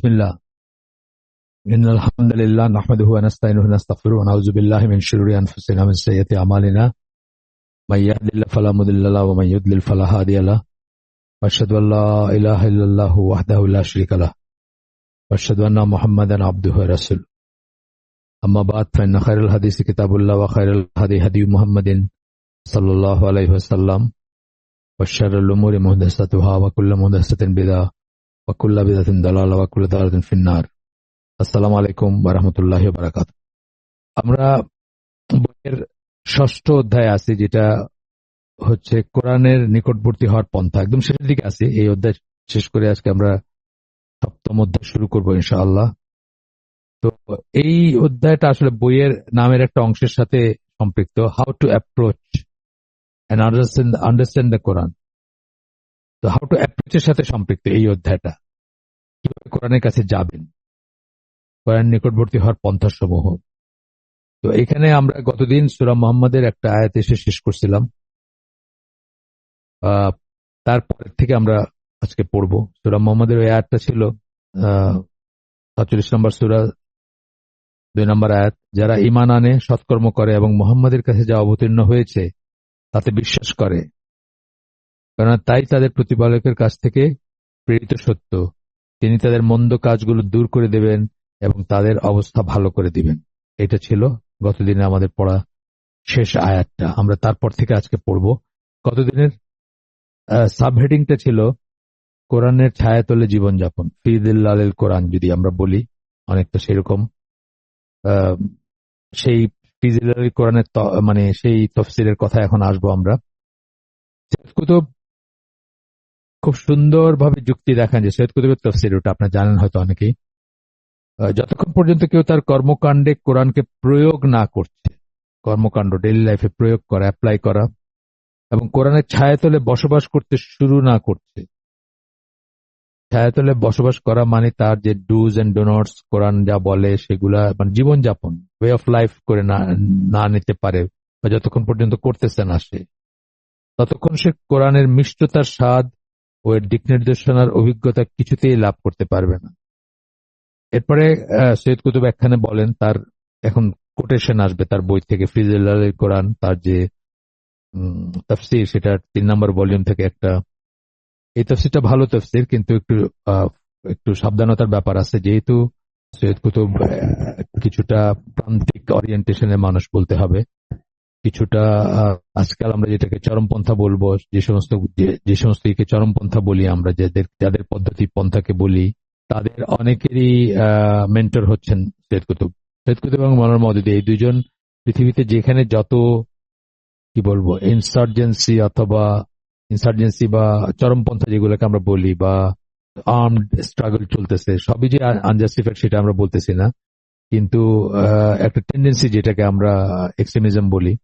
বিসমিল্লাহ ইন্নাল হামদুলিল্লাহ নাহমাদুহু ওয়া নাস্তাইনুহু ওয়া নাস্তাগফিরুহু ওয়া নাউযু বিল্লাহি মিন শুরুরি আনফুসিনা ওয়া মিন সাইয়্যাতি আমালিনা মাই ইয়াহদিল্লাহু ফালা মুদিল্লা লাহু ওয়া মান ইউদ্লিল ফালা হাদিয়া লাহু ওয়া আশহাদু আল্লা ইলাহা ইল্লাল্লাহু ওয়াহদাহু লা শারীকা লাহু ওয়া আশহাদু আন্না মুহাম্মাদান আবদুহু ওয়া রাসূলুহু আম্মা বা'দ ফাইন্না খায়রাল হাদিসি কিতাবুল্লাহ ওয়া খায়রাল হাদী মুহাম্মাদিন সাল্লাল্লাহু আলাইহি ওয়াসাল্লাম ওয়া শাররুল উমুরি মুহদাসাতুহা ওয়া কুল্লু মুহদাসাতিন বিদআহ ওয়া কুল্লু বিদআতিন দালালাহ ওয়া কুল্লু দালালাতিন ফিন-নার। আসসালামু আলাইকুম ওয়া রাহমাতুল্লাহি ওয়া বারাকাতুহু। আমরা বইয়ের ৬ষ্ঠ অধ্যায়ে আছি, যেটা হচ্ছে কোরআনের নিকটবর্তী হওয়ার পন্থা। একদম শেষের দিকে আছি। এই অধ্যায় শেষ করে আজকে আমরা ৭ম অধ্যায় শুরু করব ইনশাআল্লাহ। তো এই অধ্যায়টা আসলে বইয়ের নামের একটা অংশের সাথে সম্পৃক্ত, how to approach and understand the Quran. তো হাউ টু অ্যাপ্রোচের সাথে সম্পৃক্ত এই অধ্যায়টা, কিভাবে কোরআনের কাছে যাবেন, কোরআন নিকটবর্তী হওয়ার পন্থাসমূহ। তো এখানে আমরা গতদিন সূরা মুহাম্মদের একটা আয়াত এসে শেষ করছিলাম, তারপর থেকে আমরা আজকে পড়ব। সূরা মুহাম্মদের ওই আয়াতটা ছিল ৪৭ নম্বর সূরা ২ নম্বর আয়াত, যারা ঈমান আনে, সৎকর্ম করে এবং মুহাম্মদের কাছে যা অবতীর্ণ হয়েছে তাতে বিশ্বাস করে, কারণ তাই তাদের প্রতিপালকের কাছ থেকে প্রেরিত সত্য, তিনি তাদের মন্দ কাজগুলো দূর করে দেবেন এবং তাদের অবস্থা ভালো করে দিবেন। এটা ছিল গতদিনে আমাদের পড়া শেষ আয়াতটা। আমরা তারপর থেকে আজকে পড়ব। গতদিনের সাবহেডিংটা ছিল কোরআনের ছায়াতলে জীবনযাপন, ফি যিল্লালিল কোরআন যদি আমরা বলি, অনেকটা সেরকম। সেই ফি যিল্লালিল কোরআনের মানে সেই তাফসীরের কথা এখন আসবো আমরা। সৈয়দ কুতুব খুব সুন্দরভাবে যুক্তি দেখান, যে সৈয়দ কুতুবের তাফসীর, ওটা আপনারা জানেন হয়তো অনেকেই, যতক্ষণ পর্যন্ত কেউ তার কর্মকাণ্ডে কোরআনকে প্রয়োগ না করছে, কর্মকাণ্ড ডেইলি লাইফে প্রয়োগ করা, অ্যাপ্লাই করা, এবং কোরআনের ছায়াতলে বসবাস করতে শুরু না করছে। ছায়াতলে বসবাস করা মানে তার যে ডুজ এন্ড ডোনটস, কোরআন যা বলে সেগুলা মানে জীবনযাপন, ওয়ে অফ লাইফ করে না নিতে পারে, বা যতক্ষণ পর্যন্ত করতেছে না সে, ততক্ষণ সে কোরআনের মিষ্টতার স্বাদ ও এর দিক নির্দেশনার অভিজ্ঞতা কিছুতেই লাভ করতে পারবে না। এরপরে সৈয়দ কুতুব একখানে বলেন, তার এখন কোটেশন আসবে তার বই থেকে, ফি যিল্লালিল কোরআন, তার যে তাফসীর, সেটা ৩ নম্বর ভলিউম থেকে একটা। এই তাফসীরটা ভালো তাফসীর, কিন্তু একটু সাবধানতার ব্যাপার আছে, যেহেতু সৈয়দ কুতুব কিছুটা প্রান্তিক অরিয়েন্টেশনের মানুষ বলতে হবে, কিছুটা আজকাল আমরা যেটাকে চরমপন্থা বলবো, যে সমস্ত চরমপন্থা বলি আমরা, যাদের পদ্ধতি পন্থাকে বলি, তাদের অনেকেরই মেন্টর হচ্ছেন সৈয়দ কুতুব এবং মওলানা মওদুদী। এই দুইজন পৃথিবীতে যেখানে যত কি বলবো ইনসার্জেন্সি বা চরমপন্থা যেগুলোকে আমরা বলি, বা আর্মড স্ট্রাগল চলতেছে, সবই যে আনজাস্টিফাইড সেটা আমরা বলতেছি না, কিন্তু একটা টেন্ডেন্সি যেটাকে আমরা এক্সট্রিমিজম বলি,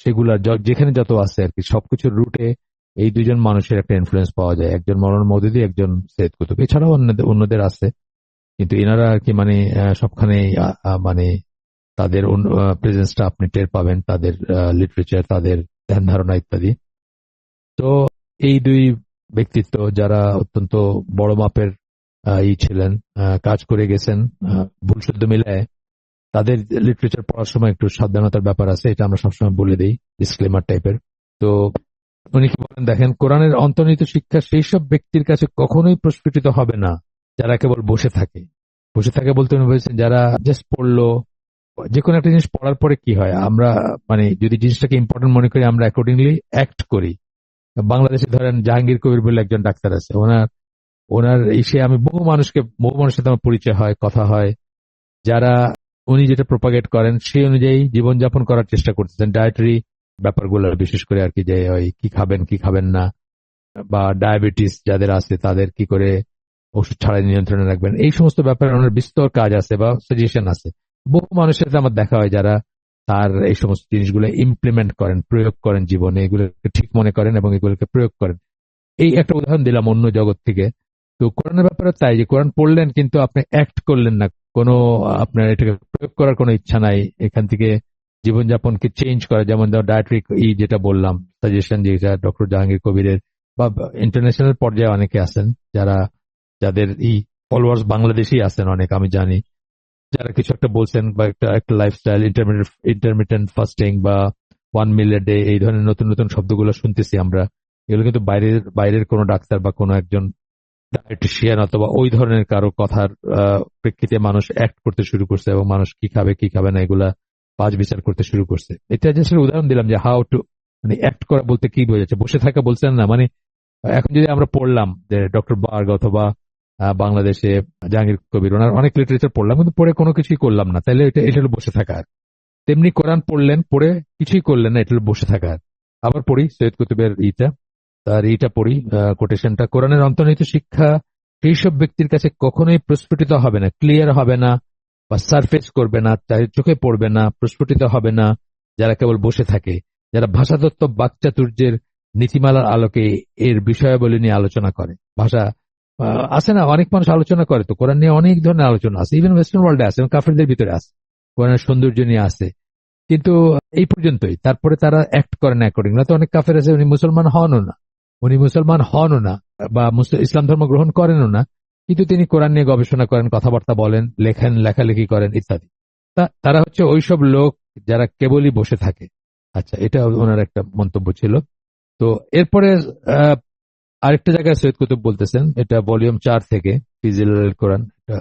সেগুলার যেখানে যত আছে আর কি, সবকিছুর রুটে এই দুইজন মানুষের একটা ইনফ্লুয়েন্স পাওয়া যায়, একজন মওলানা মওদুদী, একজন সৈয়দ কুতুব। এছাড়াও অন্যদের আছে, কিন্তু এনারা আর কি মানে সবখানে মানে তাদের প্রেজেন্সটা আপনি টের পাবেন, তাদের লিটারেচার, তাদের ধ্যান ধারণা ইত্যাদি। তো এই দুই ব্যক্তিত্ব যারা অত্যন্ত বড় মাপের ছিলেন, কাজ করে গেছেন, ভুল শুদ্ধ মিলায়, তাদের লিটারেচার পড়ার সময় একটু সাবধানতার ব্যাপার আছে, এটা আমরা সবসময় বলে দিই, ডিসক্লেমার টাইপের। তো উনি কি বলেন দেখেন, কোরআনের অন্তর্নিহিত শিক্ষা সেই সব ব্যক্তির কাছে কখনোই প্রস্ফুটিত হবে না যারা কেবল বসে থাকে বলতে উনি বলেছেন, যারা জাস্ট পড়লো। যে কোনো একটা জিনিস পড়ার পরে কি হয়, আমরা মানে যদি জিনিসটাকে ইম্পর্টেন্ট মনে করি, আমরা অ্যাকর্ডিংলি অ্যাক্ট করি। বাংলাদেশে ধরেন জাহাঙ্গীর কবির বলে একজন ডাক্তার আছে, ওনার এসে আমি বহু মানুষের সাথে আমার পরিচয় হয়, কথা হয়, যারা উনি যেটা প্রপাগেট করেন সেই অনুযায়ী জীবনযাপন করার চেষ্টা করতেছেন, ডায়েটারি ব্যাপারগুলো বিশেষ করে আর কি, যে ওই কি খাবেন কি খাবেন না, বা ডায়াবেটিস যাদের আছে তাদের কি করে ওষুধ ছাড়াই নিয়ন্ত্রণে রাখবেন, এই সমস্ত ব্যাপারে ওনার বিস্তর কাজ আছে বা সাজেশন আছে। বহু মানুষের সাথে আমার দেখা হয় যারা তার এই সমস্ত জিনিসগুলো ইমপ্লিমেন্ট করেন, প্রয়োগ করেন জীবনে, এগুলোকে ঠিক মনে করেন এবং এগুলোকে প্রয়োগ করেন। এই একটা উদাহরণ দিলাম অন্য জগৎ থেকে। তো কোরআনের ব্যাপারে তাই, যে কোরআন পড়লেন কিন্তু আপনি অ্যাক্ট করলেন না, কোনো আপনার এটাকে প্রয়োগ করার কোনো ইচ্ছা নাই, এখান থেকে জীবনযাপনকে চেঞ্জ করা, যেমন ডায়েটারি যেটা বললাম সাজেশন, যেটা ডক্টর জাহাঙ্গীর কবিরের, বা ইন্টারন্যাশনাল পর্যায়ে অনেকে আছেন যাদের ফলোয়ার্স বাংলাদেশি আছেন অনেক, আমি জানি, যারা কিছু একটা বলছেন বা একটা একটা লাইফস্টাইল, ইন্টারমিটেন্ট ফাস্টিং বা 1 মিল a ডে, এই ধরনের নতুন নতুন শব্দগুলো শুনতেছি আমরা। এগুলো কিন্তু বাইরের বাইরের কোনো ডাক্তার বা কোনো একজন ডায়েটিশিয়ান অথবা ওই ধরনের কারো কথার প্রেক্ষিতে মানুষ অ্যাক্ট করতে শুরু করছে, এবং মানুষ কি খাবে কি খাবে না এগুলা বাজ বিচার করতে শুরু করছে। এটা জাস্ট উদাহরণ দিলাম যে হাউ টু, মানে অ্যাক্ট করা বলতে কি বোঝাচ্ছে, বসে থাকা বলছেন না, মানে এখন যদি আমরা পড়লাম যে ডক্টর বার্গ অথবা বাংলাদেশে জাহাঙ্গীর কবির, ওনার অনেক লিটারেচার পড়লাম কিন্তু পড়ে কোনো কিছুই করলাম না, তাহলে এটা এটা হলো বসে থাকা। তেমনি কোরআন পড়লেন, পড়ে কিছুই করলেন না, এটা হলো বসে থাকা। আবার পড়ি সৈয়দ কুতুবের তার পড়ি, কোটেশনটা, কোরআনের অন্তর্নিহিত শিক্ষা সেই সব ব্যক্তির কাছে কখনোই প্রস্ফুটিত হবে না, ক্লিয়ার হবে না বা সারফেস করবে না, তাই চোখে পড়বে না, প্রস্ফুটিত হবে না, যারা কেবল বসে থাকে, যারা ভাষাতত্ত্ব বাকচাতুর্যের নীতিমালার আলোকে এর বিষয়াবলী নিয়ে আলোচনা করে। ভাষা আছে না, অনেক মানুষ আলোচনা করে, তো কোরআন নিয়ে অনেক ধরনের আলোচনা আছে, ইভেন ওয়েস্টার্ন ওয়ার্ল্ডে আছে, এবং কাফেরদের ভিতরে আছে, কোরআনের সৌন্দর্য নিয়ে আছে, কিন্তু এই পর্যন্তই। তারপরে তারা অ্যাক্ট করেন অ্যাকর্ডিং না। তো অনেক কাফের আছে, উনি মুসলমান হনও না, বা ইসলাম ধর্ম গ্রহণ করেনও না, কিন্তু তিনি কোরআন নিয়ে গবেষণা করেন, কথাবার্তা বলেন, লেখেন, লেখালেখি করেন ইত্যাদি। তারা হচ্ছে ওইসব লোক যারা কেবলই বসে থাকে। আচ্ছা, এটা ওনার একটা মন্তব্য ছিল। তো এরপরে আহ, আরেকটা জায়গায় সৈয়দ কুতুব বলতেছেন, এটা ভলিউম 4 থেকে, ফিজিল কোরআন, এটা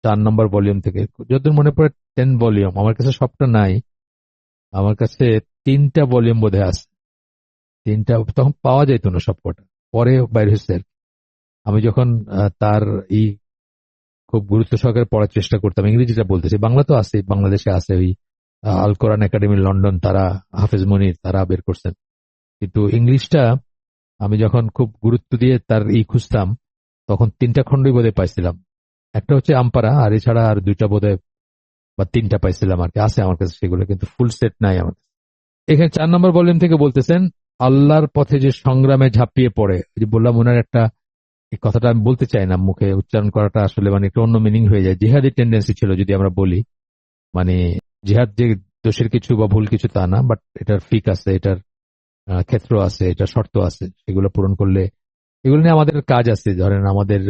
4 নম্বর ভলিউম থেকে, যতদূর মনে পড়ে 10 ভলিউম, আমার কাছে সবটা নাই, আমার কাছে 3টা ভলিউম বোধহয় আছে, 3টা, তখন পাওয়া যেত না সবকটা, পরে বাইর হয়েছে আর কি। আমি যখন তার এই খুব গুরুত্ব সহকারে পড়ার চেষ্টা করতাম, ইংরেজিটা বলতেছি, বাংলা তো আছে, বাংলাদেশে আছে ওই আল কোরআন একাডেমি লন্ডন, তারা হাফেজ মনির তারা বের করছেন, কিন্তু ইংলিশটা আমি যখন খুব গুরুত্ব দিয়ে তার খুঁজতাম, তখন 3টা খণ্ডই বোধহয় পাইছিলাম। একটা হচ্ছে আমপারা, আর এছাড়া আর 2টা বোধহয় বা 3টা পাইছিলাম আর কি, আছে আমার কাছে সেগুলো, কিন্তু ফুল সেট নাই আমার কাছে। এখানে 4 নম্বর ভলিউম থেকে বলতেছেন, আল্লাহর পথে যে সংগ্রামে ঝাঁপিয়ে পড়ে, ওই যে বললাম ওনার একটা, এই কথাটা আমি বলতে চাই না, মুখে উচ্চারণ করাটা আসলে মানে একটু অন্য মিনিং হয়ে যায়, জিহাদি টেন্ডেন্সি ছিল যদি আমরা বলি, মানে জিহাদ যে দোষের কিছু বা ভুল কিছু তা না, বাট এটার ফিক আছে, এটার ক্ষেত্র আছে, এটার শর্ত আছে, সেগুলো পূরণ করলে, এগুলো নিয়ে আমাদের কাজ আছে। ধরেন আমাদের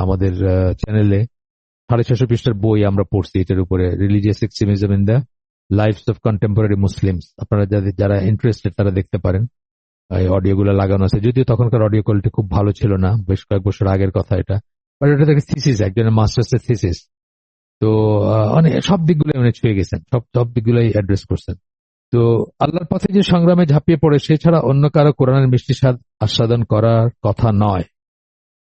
আমাদের চ্যানেলে 650 পৃষ্ঠার বই আমরা পড়ছি এটার উপরে, religious extremism in the lifes of contemporary Muslims. আপনারা যারা ইন্টারেস্টেড তারা দেখতে পারেন, এই অডিওগুলো লাগানো আছে, যদিও তখনকার অডিও কোয়ালিটি খুব ভালো ছিল না, বেশ কয়েক বছর আগের কথা এটা, বাট এটা থেকে থিসিস, একজনের মাস্টার্সের থিসিস। তো অনেক সব দিকগুলো উনি ছুঁয়ে গেছেন, সব সব দিকগুলোই অ্যাড্রেস করছেন। তো আল্লাহর পথে যে সংগ্রামে ঝাঁপিয়ে পড়ে, সে ছাড়া অন্য কারো কোরআনের মিষ্টি স্বাদ আস্বাদন করার কথা নয়।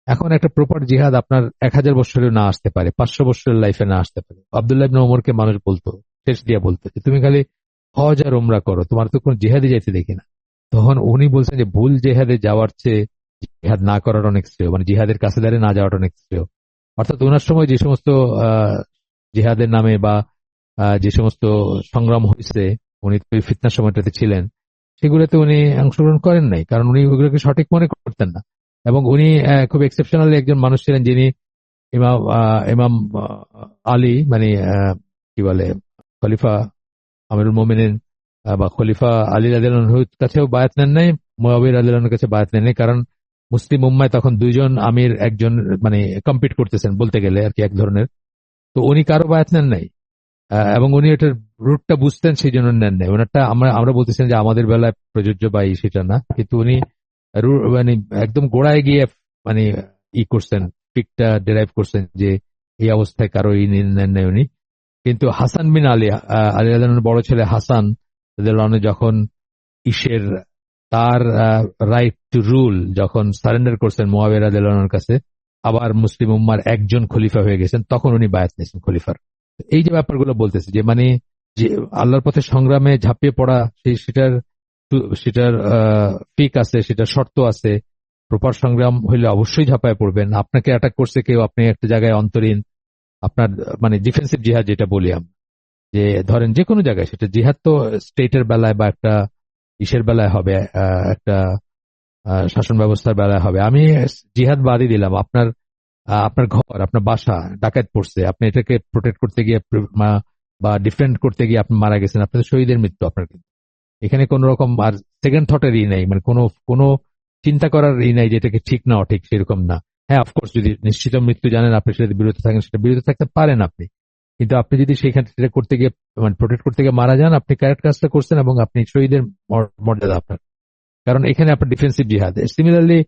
এখন একটা প্রপার জিহাদ আপনার 1000 বছরেও না আসতে পারে, 500 বছরের লাইফে না আসতে পারে। আব্দুল্লাহ ইবনে ওমরকে মানুষ বলতো, শেষ দিয়া বলতো যে তুমি খালি হজ আর উমরা করো, তোমার তো কোনো জিহাদে যাইতে দেখি না। তখন উনি বলছেন যে ভুল জিহাদে যাওয়ার চেয়ে জিহাদ না করার অনেক শ্রেয়, মানে জিহাদের কাছে দাঁড়িয়ে না যাওয়াটা অনেক শ্রেয়। অর্থাৎ ওনার সময় যে সমস্ত জিহাদের নামে বা যে সমস্ত সংগ্রাম হয়েছে, উনি তো ফিতনার সময়টাতে ছিলেন, সেগুলোতে উনি অংশগ্রহণ করেন নাই, কারণ উনি ওগুলোকে সঠিক মনে করতেন না। এবং উনি খুব এক্সেপশনালি একজন মানুষ ছিলেন, যিনি ইমাম ইমাম আলী, মানে কি বলে, খলিফা আমিরুল মোমিনিন বা খলিফা আলী রাদিয়াল্লাহুর কাছেও বায়াত নেন নাই, মুয়াবিয়া রাদিয়াল্লাহুর কাছে বায়াত নেন নাই, কারণ মুসলিম উম্মায় তখন 2জন আমির, একজন মানে কম্পিট করতেছেন বলতে গেলে আর কি, এক ধরনের। তো উনি কারো বায়াত নেন নাই, এবং উনি এটার রুটটা বুঝতেন, সেই জন্য নেন নাই ওনারটা। আমরা বলতেছেন যে আমাদের বেলায় প্রযোজ্য বা সেটা না, কিন্তু উনি মানে একদম গোড়ায় গিয়ে মানে করছেন, পিকটা ডেরাইভ করছেন যে এই অবস্থায় কারো নেন নাই উনি। কিন্তু হাসান বিন আলী, আলী রাদিয়াল্লাহুর বড় ছেলে হাসান রাদিয়াল্লাহু যখন ইসের তার রাইট টু রুল যখন সারেন্ডার করছেন মুয়াবিয়া রাদিয়াল্লাহুর কাছে, আবার মুসলিম উম্মার একজন খলিফা হয়ে গেছেন, তখন উনি বায়াত নিয়েছেন খলিফার। এই যে ব্যাপারগুলো বলতেছে যে মানে যে আল্লাহর পথে সংগ্রামে ঝাঁপিয়ে পড়া, সেটার সেটার পিক আছে, সেটার শর্ত আছে। প্রপার সংগ্রাম হইলে অবশ্যই ঝাঁপায় পড়বেন। আপনাকে অ্যাটাক করছে কেউ, আপনি একটা জায়গায় অন্তরীণ, আপনার মানে ডিফেন্সিভ জিহাদ যেটা বলি আমরা, যে ধরেন যে কোনো জায়গায়, সেটা জিহাদ তো স্টেটের বেলায় বা একটা ইসের বেলায় হবে, একটা শাসন ব্যবস্থার বেলায় হবে। আমি জিহাদ বাদই দিলাম, আপনার আপনার ঘর, আপনার বাসা ডাকাত পড়ছে, আপনি এটাকে প্রোটেক্ট করতে গিয়ে বা ডিফেন্ড করতে গিয়ে আপনি মারা গেছেন, আপনাদের শহীদের মৃত্যু আপনার, কিন্তু এখানে কোন রকম আর সেকেন্ড থটের নাই, মানে কোনো কোনো চিন্তা করার নাই যে এটাকে ঠিক না অঠিক, সেরকম না। হ্যাঁ, অফকোর্স যদি নিশ্চিত মৃত্যু জানেন আপনি সেটা বিরত থাকেন, সেটা বিরত থাকতে পারেন আপনি। কিন্তু আপনি যদি সেইখানে সেটা করতে গিয়ে মানে প্রোটেক্ট করতে গিয়ে মারা যান, আপনি কারেক্ট কাজটা করছেন এবং আপনি শহীদের মর্যাদা আপনার। কারণ এখানে আপনার ডিফেন্সিভ জিহাদ। সিমিলারলি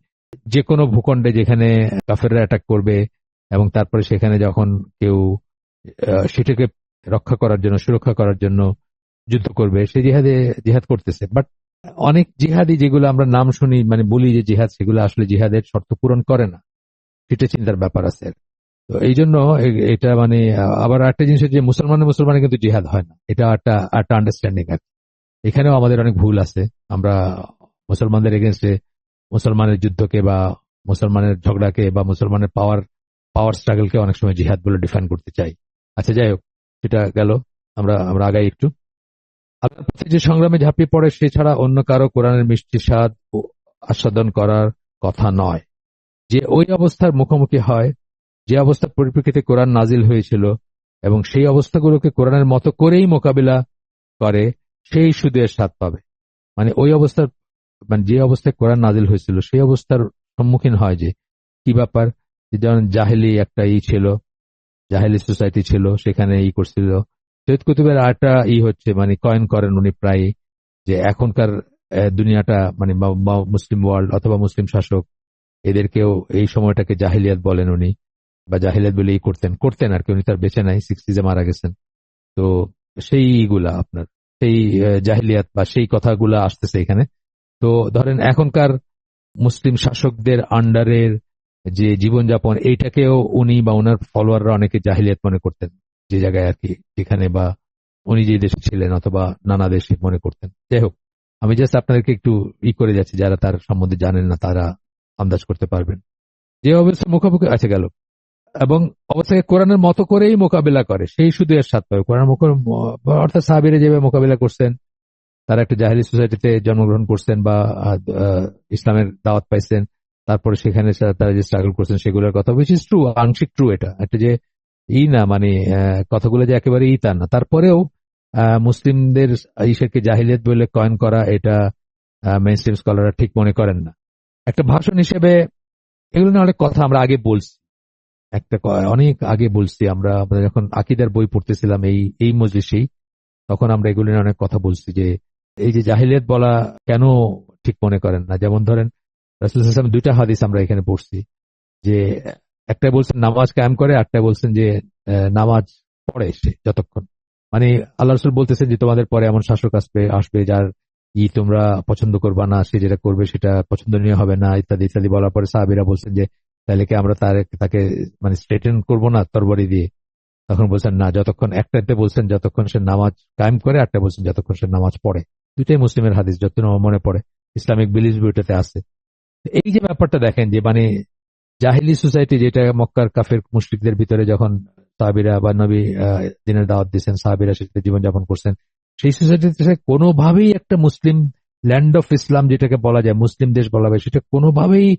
যে কোনো ভূখণ্ডে যেখানে কাফেররা অ্যাটাক করবে এবং তারপরে সেখানে যখন কেউ সেটাকে রক্ষা করার জন্য, সুরক্ষা করার জন্য যুদ্ধ করবে, সে জিহাদ করতেছে। বাট অনেক জিহাদি যেগুলো আমরা নাম শুনি, মানে বলি যে জিহাদ, সেগুলো আসলে জিহাদের শর্ত পূরণ করে না, সেটা চিন্তার ব্যাপার আছে। তো এই জন্য এটা মানে আবার একটা জিনিস হচ্ছে যে মুসলমানে কিন্তু জিহাদ হয় না, এটা একটা একটা আন্ডারস্ট্যান্ডিং আছে। এখানেও আমাদের অনেক ভুল আছে। আমরা মুসলমানদের এগেনস্টে মুসলমানের যুদ্ধকে বা মুসলমানের ঝগড়াকে বা মুসলমানের পাওয়ার পাওয়ার স্ট্রাগলকে অনেক সময় জিহাদ বলে ডিফাইন করতে চাই। আচ্ছা, যাই হোক, সেটা গেল। আমরা আমরা আগাই একটু। আল্লাহর পথে যে সংগ্রামে ঝাঁপিয়ে পড়ে সে ছাড়া অন্য কারো কোরআনের মিষ্টি স্বাদ আস্বাদন করার কথা নয়। যে ওই অবস্থার মুখোমুখি হয়, যে অবস্থার পরিপ্রেক্ষিতে কোরআন নাজিল হয়েছিল এবং সেই অবস্থাগুলোকে কোরআনের মতো করেই মোকাবিলা করে, সেই শুধু এর স্বাদ পাবে। মানে ওই অবস্থার, মানে যে অবস্থায় কোরআন নাজিল হয়েছিল সেই অবস্থার সম্মুখীন হয়, যে কি ব্যাপার, যেমন জাহেলি একটা ছিল, জাহেলি সোসাইটি ছিল, সেখানে করছিল। সৈয়দ কুতুবের আরেকটা হচ্ছে, মানে কয়েন করেন উনি প্রায়, যে এখনকার দুনিয়াটা মানে মুসলিম ওয়ার্ল্ড অথবা মুসলিম শাসক, এদেরকেও এই সময়টাকে জাহিলিয়াত বলেন উনি, বা জাহিলিয়াত বলে করতেন করতেন আর কি। উনি তার বেঁচে নাই, 60s মারা গেছেন। তো সেইগুলা আপনার সেই জাহিলিয়াত বা সেই কথাগুলা আসতেছে এখানে। তো ধরেন এখনকার মুসলিম শাসকদের আন্ডারের যে জীবনযাপন, এইটাকেও উনি বা ওনার ফলোয়াররা অনেকে জাহিলিয়াত মনে করতেন, যে জায়গায় আর কি, যেখানে বা উনি যে দেশে ছিলেন অথবা নানা দেশে মনে করতেন। যাই হোক, আমি জাস্ট আপনাদেরকে একটু করে যাচ্ছি, যারা তার সম্বন্ধে জানেন না তারা আন্দাজ করতে পারবেন। যে অবস্থার মুখোমুখি আছে গেল এবং অবস্থাকে কোরআনের মতো করেই মোকাবিলা করে, সেই শুধু এর স্বাদ পাবে। কোরআন অর্থাৎ সাহাবীরা যেভাবে মোকাবিলা করছেন, তারা একটা জাহেলি সোসাইটিতে জন্মগ্রহণ করছেন বা ইসলামের দাওয়াত পাইছেন, তারপরে সেখানে তারা যে স্ট্রাগল করছেন সেগুলোর কথা, উইচ ইজ ট্রু, আংশিক ট্রু। এটা একটা যে না মানে কথাগুলো যে একেবারে তা না, তারপরেও মুসলিমদের ইসেরকে জাহিলিয়াত বলে কয়েন করা, এটা মেইনস্ট্রিম স্কলাররা ঠিক মনে করেন না। একটা ভাষণ হিসেবে এগুলো নিয়ে অনেক কথা আমরা আগে বলছি, অনেক আগে বলছি। আমরা যখন আকীদার বই পড়তেছিলাম এই মজলিসেই, তখন আমরা এগুলো নিয়ে অনেক কথা বলছি, যে এই যে জাহিলিয়াত বলা কেন ঠিক মনে করেন না। যেমন ধরেন রাসূল সাল্লাল্লাহু আলাইহি ওয়াসাল্লাম দুইটা হাদিস আমরা এখানে পড়ছি, যে একটা বলছেন নামাজ কায়েম করে, একটা বলছেন যে নামাজ পড়ে সে যতক্ষণ। মানে আল্লাহ রাসূল বলতেছেন যে তোমাদের পরে এমন শাসক আসবে যার তোমরা পছন্দ করবা না, সে যেটা করবে সেটা পছন্দনীয় হবে না, ইত্যাদি ইত্যাদি বলার পরে সাহাবীরা বলছেন যে তাহলে কি আমরা তাকে মানে স্ট্রেটেন করবো না তরবারি দিয়ে? তখন বলছেন না, যতক্ষণ, একটাতে বলছেন যতক্ষণ সে নামাজ কায়েম করে, একটা বলছেন যতক্ষণ সে নামাজ পড়ে। দুইটাই মুসলিমের হাদিস, যত মনে পড়ে, ইসলামিক বিলিফ বইটাতে আছে। এই যে ব্যাপারটা দেখেন, যে মানে জাহিলি সোসাইটি, যেটা মক্কার কাফের মুশরিকদের ভিতরে যখন সাহাবীরা বা নবী দিনের দাওয়াত দিচ্ছেন, সাহাবীরা সেটাতে জীবনযাপন করছেন, সেই সোসাইটিতে কোনোভাবেই একটা মুসলিম ল্যান্ড অফ ইসলাম যেটাকে বলা যায়, মুসলিম দেশ বলা হয়, সেটা কোনোভাবেই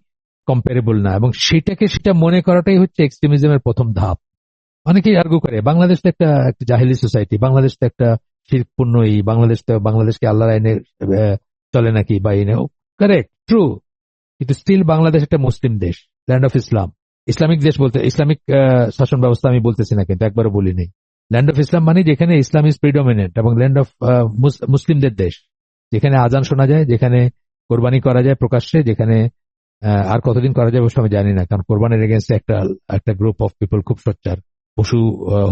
কম্পারেবল না। এবং সেটা মনে করাটাই হচ্ছে এক্সট্রিমিজমের প্রথম ধাপ। অনেকেই আর্গু করে বাংলাদেশ তো একটা জাহিলি সোসাইটি, বাংলাদেশ তো একটা শিরকপূর্ণ, বাংলাদেশকে আল্লাহর আইনে চলে নাকি বা কারেক্ট, ট্রু। কিন্তু স্টিল বাংলাদেশ একটা মুসলিম দেশ, ল্যান্ড অফ ইসলাম। ইসলামিক দেশ বলতে ইসলামিক শাসন ব্যবস্থা আমি বলতেছি না, কিন্তু একবারও বলি নেই। ল্যান্ড অফ ইসলাম মানে যেখানে ইসলাম ইজ প্রিডমিনেন্ট, এবং ল্যান্ড অফ মুসলিমদের দেশ, যেখানে আজান শোনা যায়, যেখানে কোরবানি করা যায় প্রকাশ্যে, যেখানে আর কতদিন করা যায় অবশ্য আমি জানি না, কারণ কোরবানির এগেন্স্টে একটা গ্রুপ অফ পিপল খুব সোচ্চার, পশু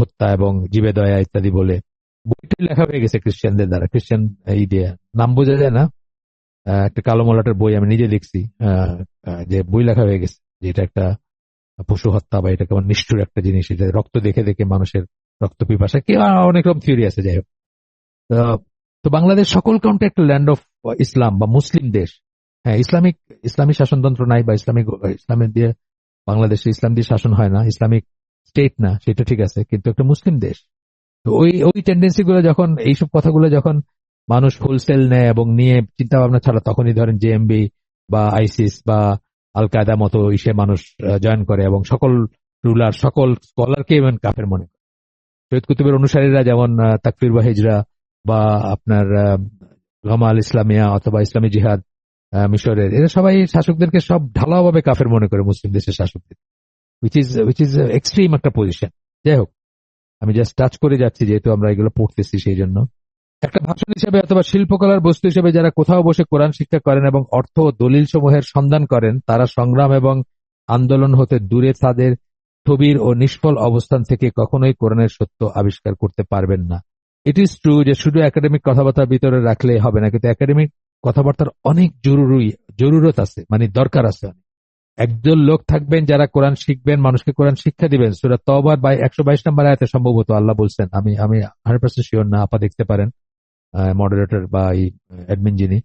হত্যা এবং জীবে দয়া ইত্যাদি বলে বইটি লেখা হয়ে গেছে খ্রিস্টানদের দ্বারা। খ্রিস্টান দিয়ে নাম বোঝা যায় না, একটা কালো মলাটের বই আমি নিজে দেখছি, যে বই লেখা হয়ে গেছে যে এটা একটা পশু হত্যা বা এটা কেমন নিষ্ঠুর একটা জিনিস, এটা রক্ত দেখে দেখে মানুষের রক্ত পিপাসা, কেউ অনেক রকম থিওরি আছে। যাই হোক, তো বাংলাদেশ সকল কাউন্টে একটা ল্যান্ড অফ ইসলাম বা মুসলিম দেশ। হ্যাঁ, ইসলামী শাসনতন্ত্র নাই বা ইসলামের দিয়ে বাংলাদেশে ইসলাম দিয়ে শাসন হয় না, ইসলামিক স্টেট না, সেটা ঠিক আছে, কিন্তু একটা মুসলিম দেশ। তো ওই টেন্ডেন্সি গুলো যখন, এইসব কথাগুলো যখন মানুষ হোলসেল নেয় এবং নিয়ে চিন্তা ভাবনা ছাড়া, তখনই ধরেন জেএমবি বা আইসিস বা আল কায়দা মতো ইসে মানুষ জয়েন করে এবং সকল রুলার, সকল স্কলারকে ইভেন কাফের মনে করে। সৈয়দ কুতুবের অনুসারীরা যেমন তাকফির বা হিজরা বা আপনার গামা আল ইসলামিয়া অথবা ইসলামী জিহাদ, মিশরের, এরা সবাই শাসকদেরকে সব ঢালাওভাবে কাফের মনে করে মুসলিম দেশের শাসকদের, উইচ ইজ এক্সট্রিম একটা পজিশন। যাই হোক, আমি জাস্ট টাচ করে যাচ্ছি যেহেতু আমরা এগুলো পড়তেছি সেই জন্য। একটা ভাষণ হিসেবে অথবা শিল্পকলার বস্তু হিসেবে যারা কোথাও বসে কোরআন শিক্ষা করেন এবং অর্থ ও দলিল সমূহের সন্ধান করেন, তারা সংগ্রাম এবং আন্দোলন হতে দূরে তাদের স্থবির ও নিষ্ফল অবস্থান থেকে কখনোই কোরআনের সত্য আবিষ্কার করতে পারবেন না। ইট ইজ ট্রু যে শুধু একাডেমিক কথাবার্তার ভিতরে রাখলে হবে না, কিন্তু একাডেমিক কথাবার্তার অনেক জরুরত আছে, মানে দরকার আছে। একজন লোক থাকবেন যারা কোরআন শিখবেন, মানুষকে কোরআন শিক্ষা দিবেন। সূরা তওবার 122 নম্বর আয়াতে সম্ভবত আল্লাহ বলছেন, আমি আমি 100% শিওর না, আপা দেখতে পারেন, মডারেটর বা এই অ্যাডমিন যিনি,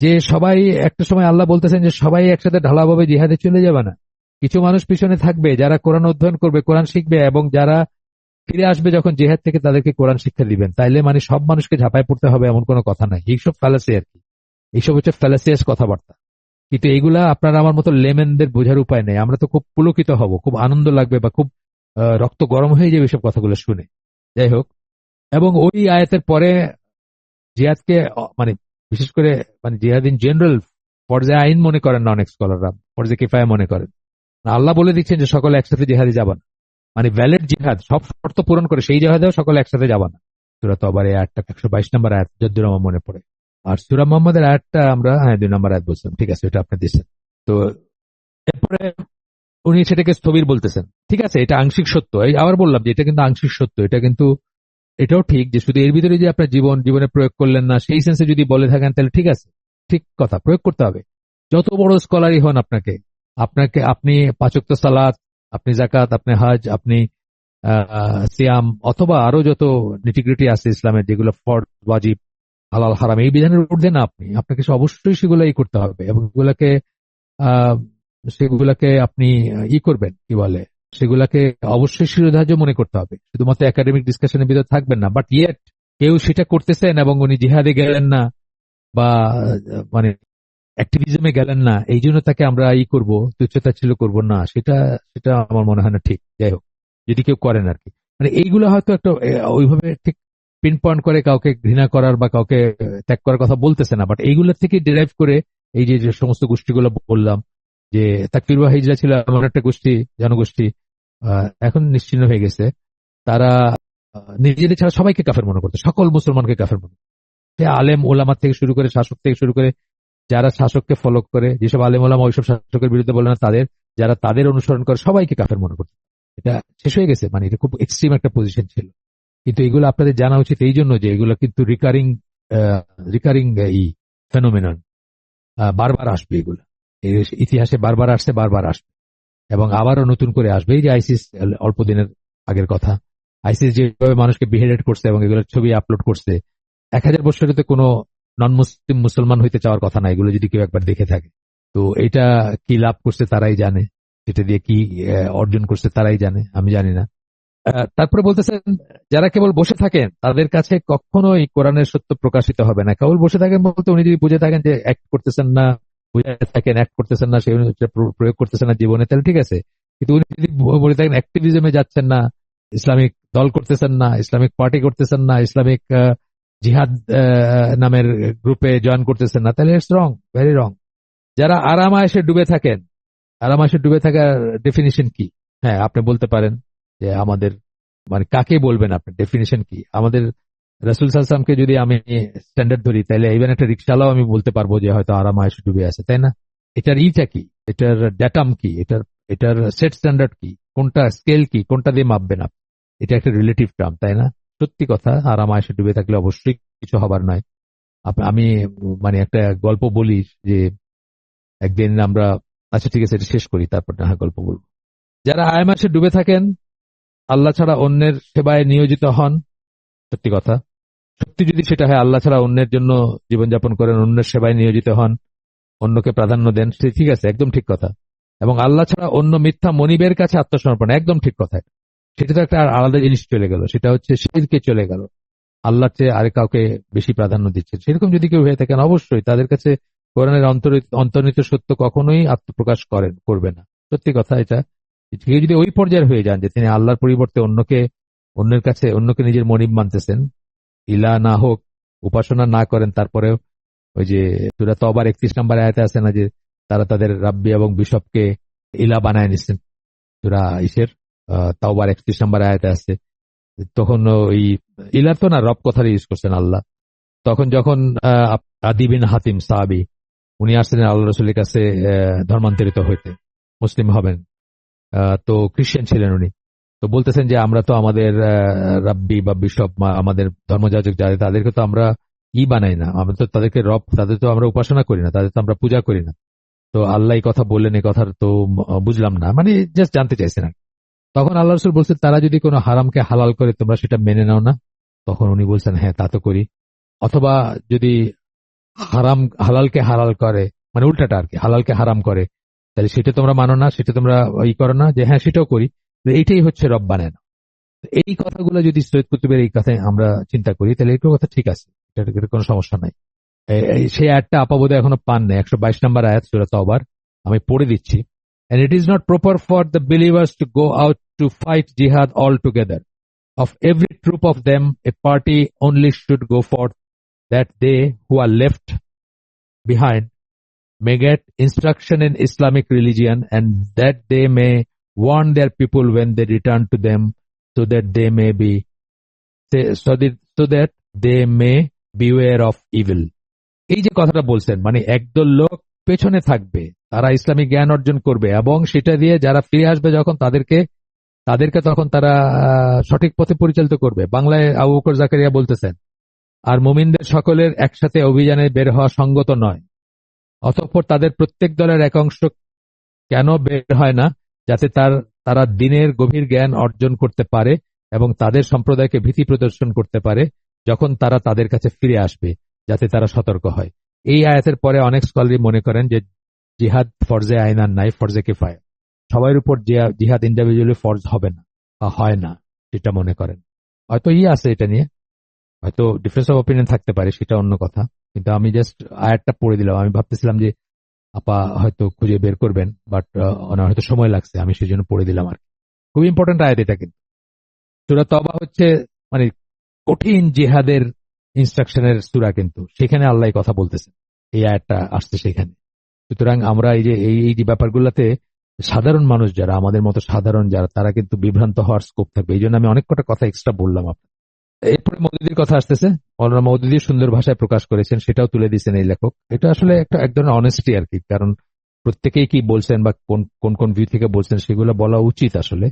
যে সবাই একটা সময় আল্লাহ বলতেছেন যে সবাই একসাথে ঢালাভাবে জিহাদে চলে যাবে না। কিছু মানুষ পিছনে থাকবে যারা কোরআন অধ্যয়ন করবে, কোরআন শিখবে, এবং যারা ফিরে আসবে যখন জিহাদ থেকে তাদেরকে কোরআন শিক্ষা দিবেন। তাইলে মানে সব মানুষকে ঝাঁপায় পড়তে হবে এমন কোনো কথা নাই। এইসব ফ্যালাসি আর কি, এইসব হচ্ছে ফ্যালাসিয়াস কথাবার্তা। কিন্তু এগুলা আপনারা আমার মতো লেমেনদের বোঝার উপায় নেই। আমরা তো খুব পুলকিত হব, খুব আনন্দ লাগবে বা খুব রক্ত গরম হয়ে যাবে এসব কথাগুলো শুনে। যাই হোক, এবং ওই আয়াতের পরে জিহাদকে মানে বিশেষ করে মানে জিহাদ ইন জেনারেল পর্যায়ে আইন মনে করেন না অনেক স্কলাররা, পর্যায়ে কিফায়া মনে করেন। আল্লাহ বলে দিচ্ছেন যে সকলে একসাথে জিহাদে যাবা না, মানে ভ্যালিড জিহাদ সব শর্ত পূরণ করে সেই জিহাদেও সকলে একসাথে যাবা না। সূরা তওবার এই আয়াতটা 122 নম্বর আয়াত যদ্দূর আমার মনে পড়ে। আর সূরা মুহাম্মদের আয়াতটা আমরা 2 নম্বর আয়াত বলছিলাম, ঠিক আছে, এটা আপনি দিচ্ছেন। তো এরপরে উনি সেটাকে স্থবির বলতেছেন। ঠিক আছে, এটা আংশিক সত্য। এই আবার বললাম যে এটা কিন্তু আংশিক সত্য। এটা কিন্তু এটাও ঠিক যে শুধু এর ভিতরে যে আপনার জীবনে প্রয়োগ করলেন না সেই সেন্সে যদি বলে থাকেন তাহলে ঠিক আছে, ঠিক কথা, প্রয়োগ করতে হবে। যত বড় স্কলারই হন আপনাকে আপনাকে আপনি 5 ওয়াক্ত সালাত, আপনি যাকাত, আপনি হজ, আপনি সিয়াম, অথবা আরো যত নিটিগ্রিটি আছে ইসলামের, যেগুলো ফরজ, ওয়াজিব, হালাল, হারাম, এই বিধানের ঊর্ধ্বে না আপনি, আপনাকে অবশ্যই সেগুলাই করতে হবে এবং সেগুলাকে আপনি করবেন, কি বলে, সেগুলাকে অবশ্যই শিরোধার্য মনে করতে হবে। শুধুমাত্র একাডেমিক ডিসকাশনের ভিতরে থাকবেন না। বাট ইয়েট কেউ সেটা করতেছেন এবং উনি জিহাদে গেলেন না বা মানে অ্যাক্টিভিজমে গেলেন না, এই জন্য তাকে আমরা করব, তুচ্ছতাচ্ছিল্য করব না, সেটা সেটা আমার মনে হয় না ঠিক। যাই হোক, যদি কেউ করেন আর কি, মানে এইগুলো হয়তো একটা ওইভাবে ঠিক পিন পয়েন্ট করে কাউকে ঘৃণা করার বা কাউকে ত্যাগ করার কথা বলতেছে না, বাট এইগুলো থেকে ডিরাইভ করে এই যে যে সমস্ত গোষ্ঠীগুলো বললাম, যে তাকফির বা হিজরা ছিল এমন একটা গোষ্ঠী, জনগোষ্ঠী, এখন নিশ্চিহ্ন হয়ে গেছে। তারা নিজেদের ছাড়া সবাইকে কাফের মনে করতো, সকল মুসলমানকে কাফের মনে করতো। সে আলেম ওলামা থেকে শুরু করে, শাসক থেকে শুরু করে, যারা শাসককে ফলো করে, যেসব আলেম ওলামা ওইসব শাসকের বিরুদ্ধে বলে না তাদের, যারা তাদের অনুসরণ করে, সবাইকে কাফের মনে করতো। এটা শেষ হয়ে গেছে, মানে এটা খুব এক্সট্রিম একটা পজিশন ছিল। কিন্তু এগুলো আপনাদের জানা উচিত এই জন্য যে এগুলো কিন্তু রিকারিং রিকারিং এই ফেনোমেনন, বারবার আসবে এগুলো, ইতিহাসে বারবার আসছে, বারবার আসবে এবং আবারও নতুন করে আসবে। এই যে আইসিস, অল্প দিনের আগের কথা, আইসিস যেভাবে মানুষকে বিহেডেড করছে এবং এগুলোর ছবি আপলোড করছে, 1000 বছরে তো কোনো নন মুসলিম মুসলমান হইতে চাওয়ার কথা না, এগুলো যদি কেউ একবার দেখে থাকে। তো এটা কি লাভ করছে তারাই জানে, এটা দিয়ে কি অর্জন করছে তারাই জানে, আমি জানি না। তারপরে বলতেছেন যারা কেবল বসে থাকেন তাদের কাছে কখনোই কোরআনের সত্য প্রকাশিত হবে না। কেবল বসে থাকেন বলতে উনি যদি বুঝে থাকেন যে অ্যাক্ট করতেছেন না, বুঝে থাকেন অ্যাক্ট করতেছেন না, সেই অনুযায়ী প্রয়োগ করতেছেন না জীবনে, তাহলে ঠিক আছে। কিন্তু উনি যদি বলে থাকেন অ্যাক্টিভিজমে যাচ্ছেন না, ইসলামিক দল করতেছেন না, ইসলামিক পার্টি করতেছেন না, ইসলামিক জিহাদ নামের গ্রুপে জয়েন করতেছেন না, তাহলে ইটস রং, ভেরি রং। যারা আরামায়েশে ডুবে থাকেন, আরামায়েশে ডুবে থাকার ডেফিনিশন কি? হ্যাঁ, আপনি বলতে পারেন যে আমাদের মানে কাকে বলবেন, আপনার ডেফিনিশন কি? আমাদের রাসূল সাল্লাল্লাহু আলাইহি ওয়াসাল্লামকে যদি আমি স্ট্যান্ডার্ড ধরি, তাহলে ইভেন একটা রিকশাওয়ালাও আমি বলতে পারবো যে হয়তো আরামায়েশে ডুবে আছে, তাই না? এটার কি, এটার ড্যাটাম কি, এটার সেট স্ট্যান্ডার্ড কি, কোনটা স্কেল কি, কোনটা দিয়ে মাপবেন আপনি? এটা একটা রিলেটিভ টার্ম, তাই না? সত্যি কথা, আরামায়েশে ডুবে থাকলে অবশ্যই কিছু হবার নয়। আমি মানে একটা গল্প বলি যে একদিন আমরা, আচ্ছা ঠিক আছে এটা শেষ করি তারপর না হয় গল্প বলবো। যারা আয়ামাসে ডুবে থাকেন, আল্লাহ ছাড়া অন্যের সেবায় নিয়োজিত হন, সত্যি কথা, সত্যি যদি সেটা হয় আল্লাহ ছাড়া অন্যের জন্য জীবনযাপন করেন, অন্যের সেবায় নিয়োজিত হন, অন্যকে প্রাধান্য দেন, সে ঠিক আছে, একদম ঠিক কথা। এবং আল্লাহ ছাড়া অন্য মিথ্যা মনিবের কাছে আত্মসমর্পণ, একদম ঠিক কথা। সেটা তো একটা আলাদা জিনিস চলে গেল, সেটা হচ্ছে শিরকে চলে গেল, আল্লাহর চেয়ে আরে কাউকে বেশি প্রাধান্য দিচ্ছে। সেরকম যদি কেউ হয়ে থাকেন, অবশ্যই তাদের কাছে কোরআনের অন্তর্নিহিত সত্য কখনোই আত্মপ্রকাশ করবে না। সত্যি কথা এটা। কেউ যদি ওই পর্যায়ের হয়ে যান যে তিনি আল্লাহর পরিবর্তে অন্যকে নিজের মনিব মানতেছেন, ইলা না হোক, উপাসনা না করেন, তারপরেও ওই যে সূরা তওবার 31 নম্বর আয়াতে আছে না যে তারা তাদের রাব্বি এবং বিশপকে ইলা বানায় নিচ্ছেন, সূরা তাওবার 31 নম্বর আয়াতে আছে। তখন ওই ইলা তো না, রব কথাটা ইউজ করছেন আল্লাহ। তখন যখন আদি বিন হাতিম সাহাবী উনি আসছিলেন আল্লাহ রাসূলের কাছে ধর্মান্তরিত হইতে, মুসলিম হবেন, তো খ্রিস্টান ছিলেন উনি। তো বলতেছেন যে আমরা তো আমাদের রাব্বি বা বিশপ আমাদের ধর্মযাজক যাদের তাদেরকে তো আমরা বানাই না, আমরা তো তাদেরকে রব, তাদের তো আমরা উপাসনা করি না, তাদের তো আমরা পূজা করি না। তো আল্লাহ এই কথা বললেন, এই কথা তো বুঝলাম না, মানে জাস্ট জানতে চাইছেন। তখন আল্লাহ রাসূল বলছেন তারা যদি কোনো হারামকে হালাল করে তোমরা সেটা মেনে নাও না? তখন উনি বলছেন হ্যাঁ তা তো করি। অথবা যদি হালালকে হালাল করে, মানে উল্টাটা আর কি, হালালকে হারাম করে, তাহলে সেটা তোমরা মানো না, সেটা তোমরা করো না? যে হ্যাঁ সেটাও করি। এইটাই হচ্ছে রব বানায় না। এই কথাগুলো যদি সৈয়দ কুতুবের এই কথায় আমরা চিন্তা করি তাহলে এইটুকু কথা ঠিক আছে, এটা কোনো সমস্যা নাই। সেই আয়াতটা আপাবোধে এখনো পান নাই, 122 নম্বর আয়াত সূরা তাওবার, আমি পড়ে দিচ্ছি। And it is not proper for the believers to go out to fight jihad altogether. Of every troop of them, a party only should go forth, that they who are left behind may get instruction in Islamic religion, and that they may warn their people when they return to them, so that they may beware of evil. এই যে কথাটা বলছেন, মানে একদল লোক পেছনে থাকবে, তারা ইসলামিক জ্ঞান অর্জন করবে এবং সেটা দিয়ে যারা ফিরে আসবে যখন তাদেরকে তখন তারা সঠিক পথে পরিচালিত করবে। বাংলায় আবু বকর জাকারিয়া বলতেছেন, আর মুমিনদের সকলের একসাথে অভিযানে বের হওয়া সঙ্গত নয়। অতঃপর তাদের প্রত্যেক দলের এক অংশ কেন বের হয় না, যাতে তারা দিনের গভীর জ্ঞান অর্জন করতে পারে এবং তাদের সম্প্রদায়কে ভীতি প্রদর্শন করতে পারে যখন তারা তাদের কাছে ফিরে আসবে, যাতে তারা সতর্ক হয়। এই আয়াতের পরে অনেক স্কলারই মনে করেন যে জিহাদ ফরজে আইন আর নাই, ফরজে কিফায়া, সবার উপর জিহাদ ইন্ডিভিজুয়ালি ফরজ হবে না বা হয় না, সেটা মনে করেন। হয়তো আছে এটা নিয়ে, হয়তো ডিফারেন্স অফ অপিনিয়ন থাকতে পারে, সেটা অন্য কথা। কিন্তু আমি জাস্ট আয়াতটা পড়ে দিলাম, আমি ভাবতেছিলাম যে আপা হয়তো খুঁজে বের করবেন, বাট ওনার হয়তো সময় লাগছে, আমি সেই জন্য পড়ে দিলাম আর কি। খুব ইম্পর্টেন্ট আয়াত এটা। কিন্তু সূরা তওবা হচ্ছে মানে কঠিন জিহাদের ইনস্ট্রাকশনের সূরা, কিন্তু সেখানে আল্লাহ কথা বলতেছেন, এই আয়াতটা আসছে সেখানে। সুতরাং আমরা এই যে ব্যাপারগুলোতে সাধারণ মানুষ যারা, আমাদের মতো সাধারণ যারা, তারা কিন্তু বিভ্রান্ত হওয়ার স্কোপ থাকবে। এই জন্য আমি অনেক কটা কথা এক্সট্রা বললাম আপনার। এরপরে মওদুদির কথা আসতেছে। মওলানা মওদুদি সুন্দর ভাষায় প্রকাশ করেছেন, সেটাও তুলে দিয়েছেন এই লেখক। এটা আসলে এক ধরনের অনেস্টি আর কি, কারণ প্রত্যেকেই কি বলছেন বা কোন কোন ভিউ থেকে বলছেন সেগুলো বলা উচিত। আসলে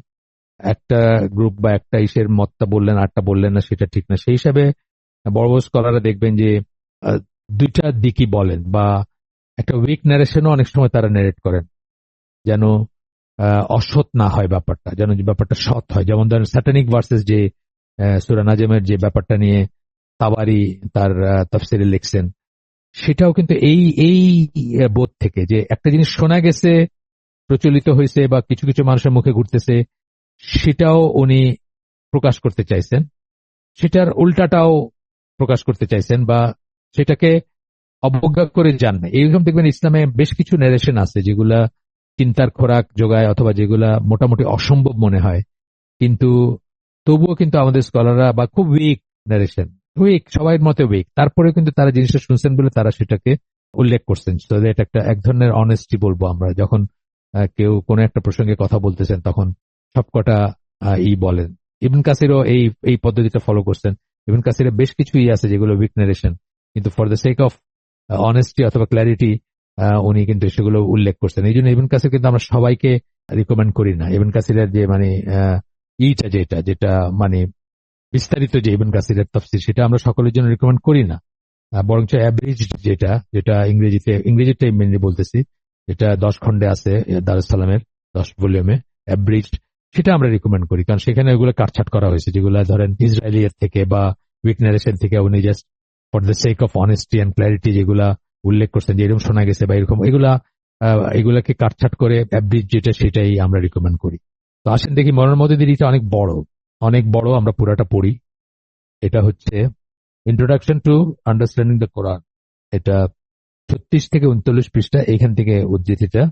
একটা গ্রুপ বা একটা ইসের মতটা বললেন আরটা বললেন না, সেটা ঠিক না। সেই হিসাবে বড় বড় স্কলাররা দেখবেন যে দুইটা দিকই বলেন, বা একটা উইক ন্যারেশনও অনেক সময় তারা ন্যারেট করেন, যেন অসৎ না হয় ব্যাপারটা, যেন ব্যাপারটা সৎ হয়। যেমন ধরেন স্যাটানিক ভার্সেস যে সূরা নাজমের যে ব্যাপারটা নিয়ে তাবারি তার তাফসিরে লিখছেন, সেটাও কিন্তু এই বোধ থেকে যে একটা জিনিস শোনা গেছে, প্রচলিত হয়েছে বা কিছু কিছু মানুষের মুখে ঘুরতেছে, সেটাও উনি প্রকাশ করতে চাইছেন, সেটার উল্টাটাও প্রকাশ করতে চাইছেন, বা সেটাকে অবজ্ঞা করে যান না। এইরকম দেখবেন ইসলামে বেশ কিছু ন্যারেশন আছে যেগুলা চিন্তার খোরাক যোগায়, অথবা যেগুলা মোটামুটি অসম্ভব মনে হয়, কিন্তু তবুও কিন্তু আমাদের স্কলাররা, বা খুব উইক ন্যারেশন, উইক সবাই মতে উইক, তারপরে কিন্তু তারা জিনিসটা শুনছেন বলে তারা সেটাকে উল্লেখ করছেন। এটা এক ধরনের অনেস্টি বলবো আমরা, যখন কেউ কোনো একটা প্রসঙ্গে কথা বলতেছেন তখন সবকটা বলেন। ইবনে কাসিরও এই পদ্ধতিটা ফলো করছেন। ইবনে কাসিরের বেশ কিছু আছে যেগুলো উইক ন্যারেশন, কিন্তু for the sake of honesty অথবা ক্ল্যারিটি উনি কিন্তু সেগুলো উল্লেখ করছেন। এই জন্য ইবনে কাসির কিন্তু আমরা সবাইকে রিকমেন্ড করি না। ইবনে কাসিরের যে মানে যেটা মানে বিস্তারিত যে ইবনে কাসিরের তাফসীর, সেটা আমরা সকলের জন্য রিকমেন্ড করি না। বরঞ্চ অ্যাব্রিজ যেটা ইংরেজিতে মেনলি বলতেছি, যেটা 10 খণ্ডে আছে দারুস সালামের 10 ভলিউমে অ্যাব্রিজ, সেটা আমরা রিকমেন্ড করি, কারণ সেখানে ওগুলো কাটছাট করা হয়েছে, যেগুলো ধরেন ইসরায়েলিয়ার থেকে বা উইক ন্যারেশন থেকে উনি just for the sake of honesty and clarity যেগুলা উল্লেখ করছেন যে এরকম শোনা গেছে বা এরকম, এগুলাকে কাটছাট করে অ্যাব্রিজ যেটা, সেটাই আমরা রিকমেন্ড করি। তো আসেন দেখি, মনের মধ্যে দিদিটা অনেক বড়, আমরা পুরাটা পড়ি। এটা হচ্ছে ইন্ট্রোডাকশন টু আন্ডারস্ট্যান্ডিং দ্য কোরআন। এটা 36 থেকে 39 পৃষ্ঠা, এইখান থেকে উদ্ধৃতিটা।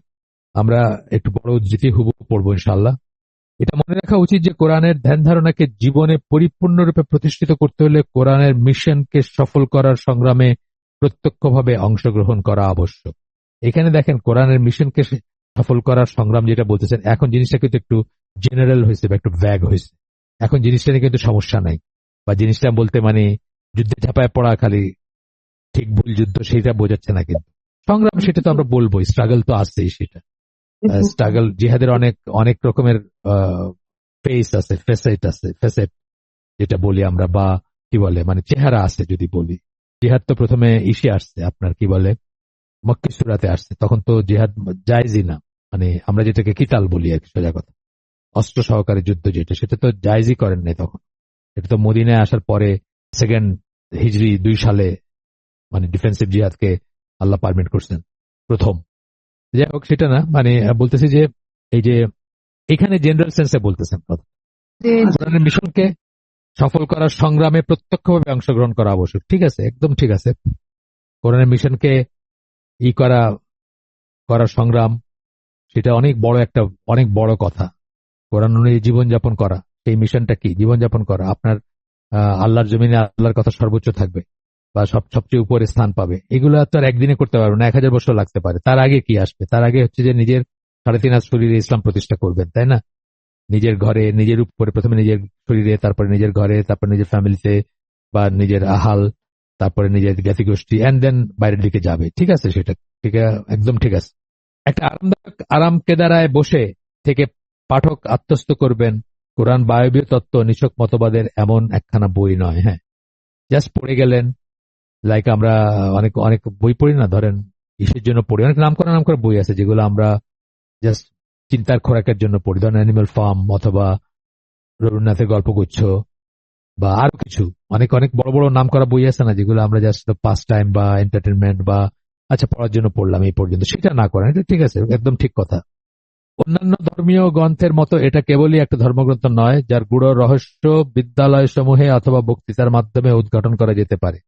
আমরা একটু বড় উদ্ধৃতি হুবহু পড়বো ইনশাআল্লাহ। এটা মনে রাখা উচিত যে কোরআনের ধ্যান ধারণাকে জীবনে পরিপূর্ণরূপে প্রতিষ্ঠিত করতে হলে কোরআনের মিশনকে সফল করার সংগ্রামে প্রত্যক্ষভাবে অংশগ্রহণ করা আবশ্যক। এখানে দেখেন কোরআনের মিশনকে সফল করার সংগ্রাম যেটা বলতেছেন, এখন জিনিসটা কিন্তু একটু জেনারেল হয়েছে বা একটু ভ্যাগ হয়েছে। এখন জিনিসটা নিয়ে কিন্তু সমস্যা নাই, বা জিনিসটা বলতে মানে যুদ্ধে ঝাঁপায় পড়া, খালি ঠিক ভুল যুদ্ধ সেটা বোঝাচ্ছে না। কিন্তু সংগ্রাম সেটা তো আমরা বলবোই, স্ট্রাগল তো আসছেই। সেটা স্ট্রাগল, জিহাদের অনেক অনেক রকমের ফেস আছে, ফেসেট যেটা বলি আমরা, বা কি বলে মানে চেহারা আছে যদি বলি। জিহাদ তো প্রথমে ইসে আসছে, আপনার কি বলে মক্কি সূরাতে আসছে, তখন তো জিহাদ জায়েজই না। মানে আমরা যেটাকে কিতাল বলি আর কি, সোজা কথা, অস্ত্র সহকারে যুদ্ধ যেটা, সেটা তো জায়েজই করেন নাই তখন। এটা তো মদিনায় আসার পরে সেকেন্ড হিজরি 2 সালে মানে ডিফেন্সিভ জিহাদকে আল্লাহ পারমিট করছেন প্রথম। যাই হোক, সেটা না, মানে বলতেছি যে এই যে এখানে জেনারেল সেন্সে বলতেছেন কথা, কোরআনের মিশনকে সফল করার সংগ্রামে প্রত্যক্ষভাবে অংশগ্রহণ করা আবশ্যক। ঠিক আছে, একদম ঠিক আছে। কোরআনের মিশনকে ই করার সংগ্রাম, সেটা অনেক বড় কথা। কোরআন অনুযায়ী জীবনযাপন করা, সেই মিশনটা কি? জীবনযাপন করা, আপনার আল্লাহর জমিনে আল্লাহর কথা সর্বোচ্চ থাকবে বা সবচেয়ে উপরে স্থান পাবে। এগুলো তো আর একদিনে করতে পারবে না, 1000 বছর লাগতে পারে। তার আগে কি আসবে? তার আগে হচ্ছে যে নিজের 3.5 হাত শরীরে ইসলাম প্রতিষ্ঠা করবেন, তাই না? নিজের ঘরে, নিজের উপরে, প্রথমে নিজের শরীরে, তারপরে নিজের ঘরে, তারপরে নিজের ফ্যামিলিতে বা নিজের আহাল, তারপরে নিজের জ্ঞাতি গোষ্ঠী, এন্ড দেন বাইরের দিকে যাবে। ঠিক আছে, সেটা ঠিক, একদম ঠিক আছে। একটা আরামদায়ক আরাম কেদারায় বসে থেকে পাঠক আত্মস্থ করবেন কোরআন বায়বীয় তত্ত্ব নিছক মতবাদের এমন একখানা বই নয়। হ্যাঁ, জাস্ট পড়ে গেলেন, লাইক আমরা অনেক অনেক বই পড়ি না, ধরেন ইসের জন্য পড়ি, অনেক নাম করা বই আছে যেগুলো আমরা জাস্ট চিন্তার খোরাকের জন্য পড়ি, ধরেন অ্যানিমাল ফার্ম অথবা রবীন্দ্রনাথের গল্পগুচ্ছ বা আরো কিছু অনেক অনেক বড় বড় নাম করা বই আছে না, যেগুলো আমরা জাস্ট পাস টাইম বা এন্টারটেনমেন্ট বা আচ্ছা পড়ার জন্য পড়লাম এই পর্যন্ত, সেটা না করেন। এটা ঠিক আছে, একদম ঠিক কথা। অন্যান্য ধর্মীয় গ্রন্থের মতো এটা কেবলই একটা ধর্মগ্রন্থ নয়, যার গূঢ় রহস্য বিদ্যালয় সমূহে অথবা বক্তৃতার মাধ্যমে উদ্ঘাটন করা যেতে পারে।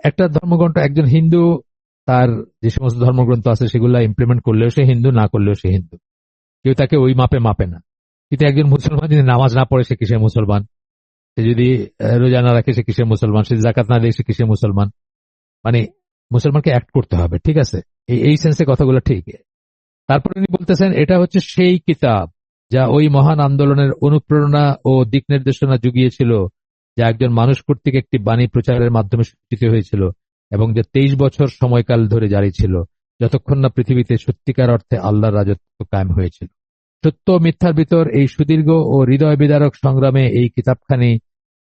একটা ধর্মগ্রন্থ, একজন হিন্দু তার যে সমস্ত ধর্মগ্রন্থ আছে সেগুলা ইমপ্লিমেন্ট করলেও সে হিন্দু, না করলেও সে হিন্দু। কেউ তাকে ওই মাপে মাপে না। কিন্তু একজন মুসলমান যদি নামাজ না পড়ে, সে কিসের মুসলমান? সে যদি রোজা না রাখে, সে কিসের মুসলমান? সে জাকাত না দেয়, সে কিসের মুসলমান? মানে মুসলমানকে অ্যাক্ট করতে হবে। ঠিক আছে, এই সেন্সে কথাগুলো ঠিক। তারপরে উনি বলতেছেন এটা হচ্ছে সেই কিতাব যা ওই মহান আন্দোলনের অনুপ্রেরণা ও দিক নির্দেশনা জুগিয়েছিল, যা একজন মানুষ কর্তৃক একটি বাণী প্রচারের মাধ্যমে সূচিত হয়েছিল এবং যা 23 বছর সময়কাল ধরে জারি ছিল, যতক্ষণ না পৃথিবীতে সত্যিকার অর্থে আল্লাহর রাজত্ব কায়েম হয়েছিল। সত্য ও মিথ্যার ভিতর এই সুদীর্ঘ ও হৃদয় বিদারক সংগ্রামে এই কিতাবখানি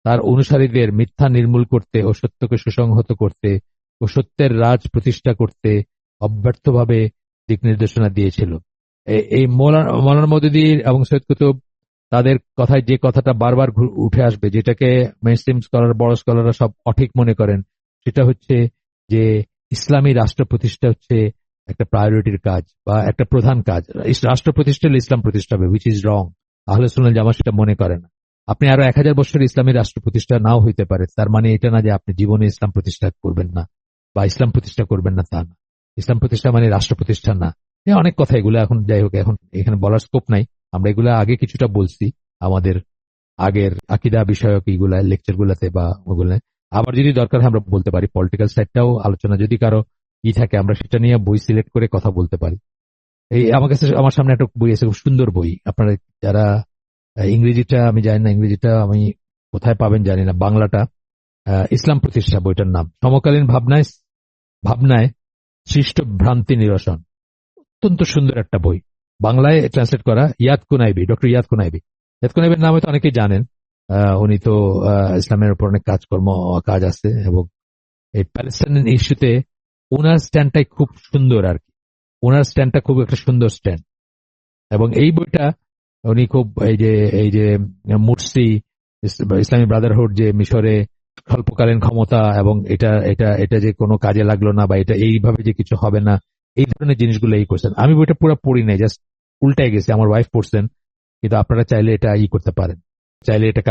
তার অনুসারীদের মিথ্যা নির্মূল করতে ও সত্যকে সুসংহত করতে ও সত্যের রাজ প্রতিষ্ঠা করতে অব্যর্থভাবে দিক নির্দেশনা দিয়েছিল। এই মৌলানা মওদুদী এবং সৈয়দ কুতুব, তাদের কথায় যে কথাটা বারবার উঠে আসবে, যেটাকে মেইনস্ট্রিম স্কলার, বড় স্কলাররা সব অঠিক মনে করেন, সেটা হচ্ছে যে ইসলামী রাষ্ট্র প্রতিষ্ঠা হচ্ছে একটা প্রায়োরিটির কাজ বা একটা প্রধান কাজ। রাষ্ট্র প্রতিষ্ঠা হলে ইসলাম প্রতিষ্ঠা হবে, হুইচ ইজ রং। আহলে সুন্নাত জামাত সেটা মনে করে না। আপনি আরো 1000 বছর ইসলামী রাষ্ট্র প্রতিষ্ঠা নাও হইতে পারে, তার মানে এটা না যে আপনি জীবনে ইসলাম প্রতিষ্ঠা করবেন না বা ইসলাম প্রতিষ্ঠা করবেন না, তা না। ইসলাম প্রতিষ্ঠা মানে রাষ্ট্র প্রতিষ্ঠা না। অনেক কথা এগুলো, এখন যাই হোক, এখন এখানে বলার স্কোপ নাই। আমরা এগুলা আগে কিছুটা বলছি আমাদের আগের আকিদা বিষয়ক এইগুলা লেকচার গুলাতে বা ওগুলা। আবার যদি দরকার হয় আমরা বলতে পারি, পলিটিক্যাল সাইডটাও আলোচনা যদি কারো থাকে, আমরা সেটা নিয়ে বই সিলেক্ট করে কথা বলতে পারি। এই আমার কাছে, আমার সামনে একটা বই আছে, খুব সুন্দর বই। আপনারা যারা ইংরেজিটা আমি জানি না, ইংরেজিটা আমি কোথায় পাবেন জানি না, বাংলাটা ইসলাম প্রতিষ্ঠা বইটার নাম। সমকালীন ভাবনায় ভাবনায় সৃষ্ট ভ্রান্তি নিরসন, অত্যন্ত সুন্দর একটা বই, বাংলায় ট্রান্সলেট করা। ইয়াদ কুনাইবি, ডক্টর ইয়াদ কুনাইবি। ইয়াদ কুনাইবির নামে তো অনেকেই জানেন। উনি তো ইসলামের উপর অনেক কাজ আছে এবং এই প্যালেস্টাইন ইস্যুতে ওনার স্ট্যান্ডটাই খুব সুন্দর আর কি। ওনার স্ট্যান্ডটা খুব একটা সুন্দর স্ট্যান্ড। এবং এই বইটা উনি খুব এই যে মুরসি, ইসলামী ব্রাদারহুড, যে মিশরে স্বল্পকালীন ক্ষমতা এবং এটা এটা এটা যে কোনো কাজে লাগলো না বা এটা এইভাবে যে কিছু হবে না, এই ধরনের জিনিসগুলো করছেন। আমি বইটা পুরো পড়ি নাই, জাস্ট উল্টাই গেছে, আমার ওয়াইফ পড়ছেন। কিন্তু আপনারা চাইলে এটা করতে পারেন, চাইলে এটা